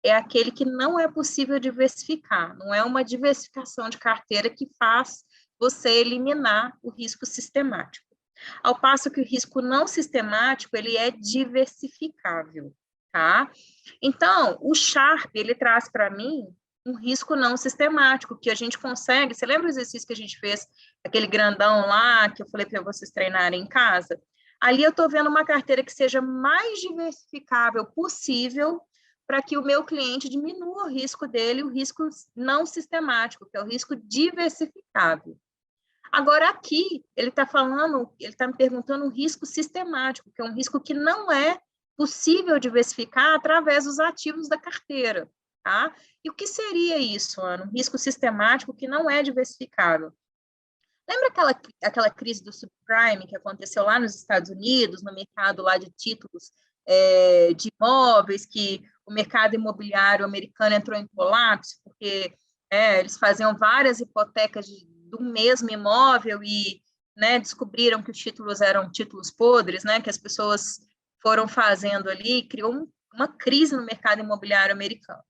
é aquele que não é possível diversificar, não é uma diversificação de carteira que faz você eliminar o risco sistemático. Ao passo que o risco não sistemático, ele é diversificável, tá? Então, o Sharpe, ele traz para mim um risco não sistemático, que a gente consegue... Você lembra o exercício que a gente fez, aquele grandão lá, que eu falei para vocês treinarem em casa? Ali eu estou vendo uma carteira que seja mais diversificável possível para que o meu cliente diminua o risco dele, o risco não sistemático, que é o risco diversificável. Agora, aqui, ele está falando, ele está me perguntando um risco sistemático, que é um risco que não é possível diversificar através dos ativos da carteira, tá? E o que seria isso, Ana? Um risco sistemático que não é diversificável. Lembra aquela crise do subprime que aconteceu lá nos Estados Unidos, no mercado lá de títulos de imóveis, que o mercado imobiliário americano entrou em colapso, porque eles faziam várias hipotecas do mesmo imóvel e descobriram que os títulos eram títulos podres, que as pessoas foram fazendo ali, criou uma crise no mercado imobiliário americano.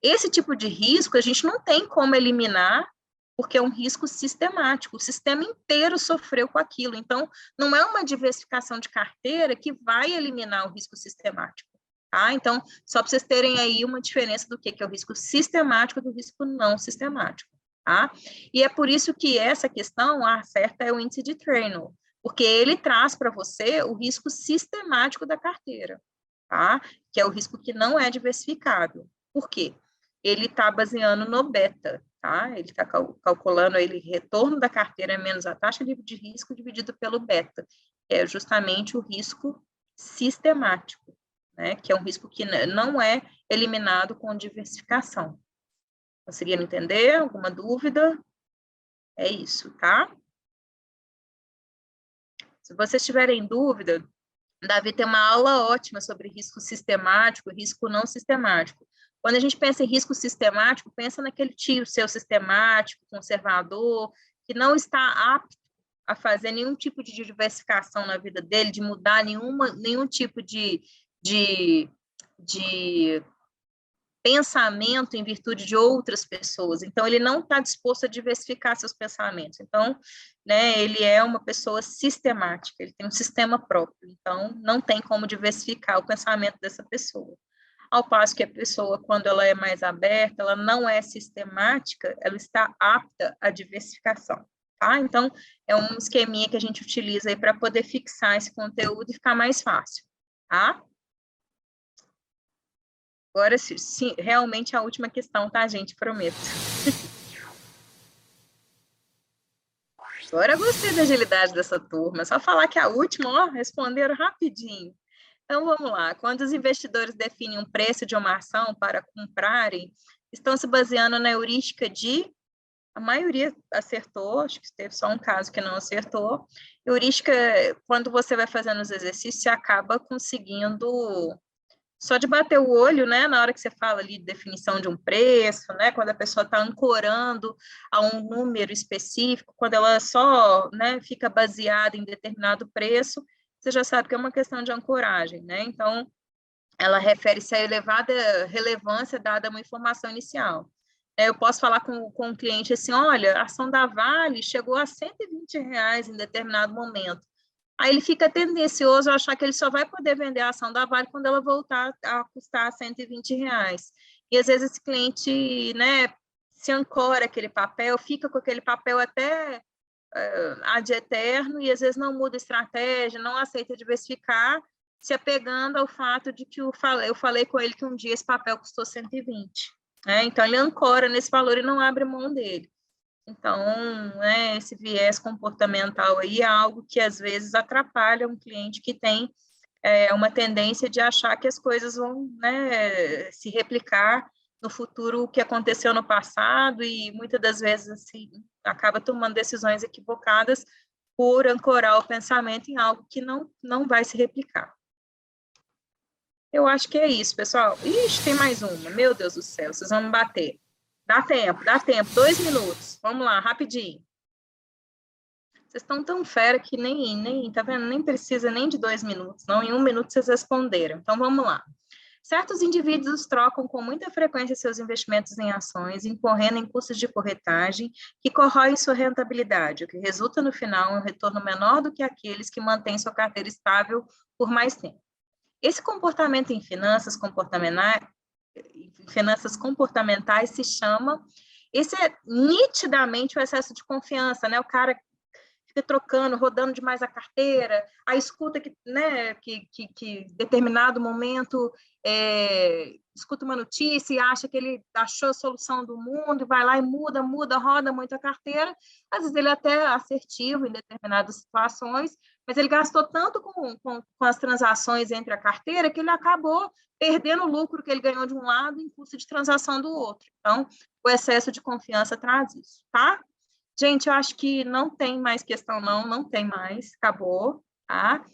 Esse tipo de risco a gente não tem como eliminar, porque é um risco sistemático, o sistema inteiro sofreu com aquilo, então não é uma diversificação de carteira que vai eliminar o risco sistemático, tá? Então, só para vocês terem aí uma diferença do que é o risco sistemático do risco não sistemático, tá? E é por isso que essa questão, a certa é o índice de Treynor, porque ele traz para você o risco sistemático da carteira, tá? Que é o risco que não é diversificável. Por quê? Ele está baseando no beta, tá? Ele está calculando ele retorno da carteira menos a taxa livre de risco dividido pelo beta, que é justamente o risco sistemático, que é um risco que não é eliminado com diversificação. Conseguiram entender? Alguma dúvida? É isso, tá? Se vocês tiverem dúvida, Davi tem uma aula ótima sobre risco sistemático e risco não sistemático. Quando a gente pensa em risco sistemático, pensa naquele tio seu sistemático, conservador, que não está apto a fazer nenhum tipo de diversificação na vida dele, de mudar nenhum tipo de pensamento em virtude de outras pessoas. Então, ele não está disposto a diversificar seus pensamentos. Então, ele é uma pessoa sistemática, ele tem um sistema próprio. Então, não tem como diversificar o pensamento dessa pessoa. Ao passo que a pessoa, quando ela é mais aberta, ela não é sistemática, ela está apta à diversificação, tá? Então, é um esqueminha que a gente utiliza aí para poder fixar esse conteúdo e ficar mais fácil, tá? Agora, sim, realmente a última questão, tá, gente? Prometo. Agora eu gostei da agilidade dessa turma. Só falar que a última, ó, responderam rapidinho. Então, vamos lá. Quando os investidores definem um preço de uma ação para comprarem, estão se baseando na heurística de... A maioria acertou, acho que teve só um caso que não acertou. Heurística, quando você vai fazendo os exercícios, você acaba conseguindo... Só de bater o olho, na hora que você fala ali de definição de um preço, quando a pessoa está ancorando a um número específico, quando ela só, fica baseada em determinado preço, você já sabe que é uma questão de ancoragem, Então, ela refere-se à elevada relevância dada a uma informação inicial. Eu posso falar com o cliente assim, olha, a ação da Vale chegou a R$ 120 em determinado momento. Aí ele fica tendencioso a achar que ele só vai poder vender a ação da Vale quando ela voltar a custar R$ 120. E às vezes esse cliente, né, se ancora aquele papel, fica com aquele papel até ad eterno e às vezes não muda estratégia, não aceita diversificar, se apegando ao fato de que eu falei com ele que um dia esse papel custou 120. Né? Então ele ancora nesse valor e não abre mão dele. Então, né, esse viés comportamental aí é algo que às vezes atrapalha um cliente que tem uma tendência de achar que as coisas vão, né, se replicar no futuro o que aconteceu no passado e muitas das vezes assim, acaba tomando decisões equivocadas por ancorar o pensamento em algo que não vai se replicar. Eu acho que é isso, pessoal. Ixi, tem mais uma. Meu Deus do céu, vocês vão me bater. Dá tempo. 2 minutos. Vamos lá, rapidinho. Vocês estão tão fera que tá vendo? Nem precisa nem de 2 minutos, não. Em 1 minuto vocês responderam. Então, vamos lá. Certos indivíduos trocam com muita frequência seus investimentos em ações, incorrendo em custos de corretagem que corroem sua rentabilidade, o que resulta, no final, em um retorno menor do que aqueles que mantêm sua carteira estável por mais tempo. Esse comportamento em finanças comportamentais se chama, esse é nitidamente o excesso de confiança, né? O cara fica trocando, rodando demais a carteira, aí escuta que, né, que determinado momento escuta uma notícia e acha que ele achou a solução do mundo, e vai lá e muda, roda muito a carteira, às vezes ele é até assertivo em determinadas situações, mas ele gastou tanto com as transações entre a carteira que ele acabou perdendo o lucro que ele ganhou de um lado em custo de transação do outro. Então, o excesso de confiança traz isso, tá? Gente, eu acho que não tem mais questão, não tem mais, acabou, tá?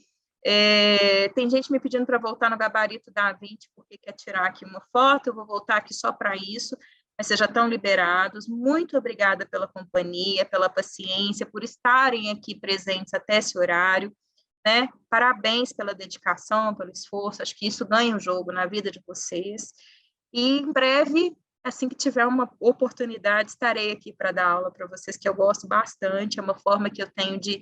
Tem gente me pedindo para voltar no gabarito da A20, porque quer tirar aqui uma foto, eu vou voltar aqui só para isso, mas vocês já estão liberados. Muito obrigada pela companhia, pela paciência, por estarem aqui presentes até esse horário, né? Parabéns pela dedicação, pelo esforço, acho que isso ganha o jogo na vida de vocês. E em breve, assim que tiver uma oportunidade, estarei aqui para dar aula para vocês, que eu gosto bastante, é uma forma que eu tenho de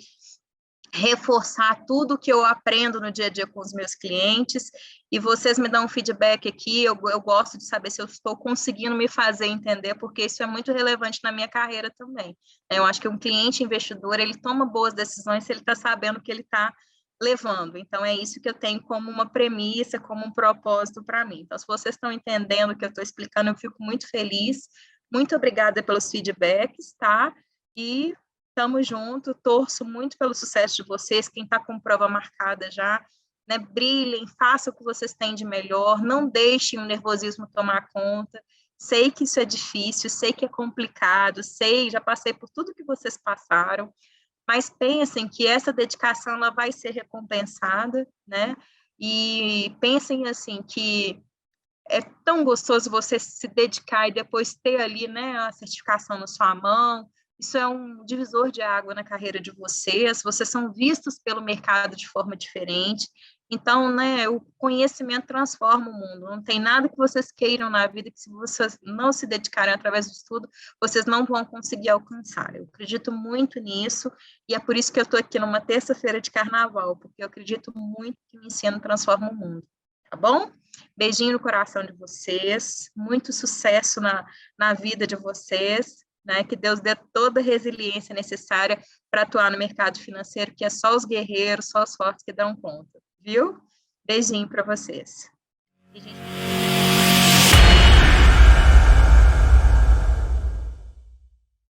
reforçar tudo que eu aprendo no dia a dia com os meus clientes, e vocês me dão um feedback aqui, eu gosto de saber se eu estou conseguindo me fazer entender, porque isso é muito relevante na minha carreira também. Eu acho que um cliente investidor, ele toma boas decisões se ele está sabendo o que ele está levando, então é isso que eu tenho como uma premissa, como um propósito para mim. Então, se vocês estão entendendo o que eu estou explicando, eu fico muito feliz, muito obrigada pelos feedbacks, tá? E estamos juntos, torço muito pelo sucesso de vocês, quem está com prova marcada já, né, brilhem, façam o que vocês têm de melhor, não deixem o nervosismo tomar conta, sei que isso é difícil, sei que é complicado, já passei por tudo que vocês passaram, mas pensem que essa dedicação ela vai ser recompensada, né, e pensem assim, que é tão gostoso você se dedicar e depois ter ali, né, a certificação na sua mão. Isso é um divisor de água na carreira de vocês são vistos pelo mercado de forma diferente. Então, né, o conhecimento transforma o mundo. Não tem nada que vocês queiram na vida que, se vocês não se dedicarem através do estudo, vocês não vão conseguir alcançar. Eu acredito muito nisso, e é por isso que eu estou aqui numa terça-feira de carnaval, porque eu acredito muito que o ensino transforma o mundo. Tá bom? Beijinho no coração de vocês, muito sucesso na vida de vocês, né? Que Deus dê toda a resiliência necessária para atuar no mercado financeiro, que é só os guerreiros, só os fortes que dão conta, viu? Beijinho para vocês.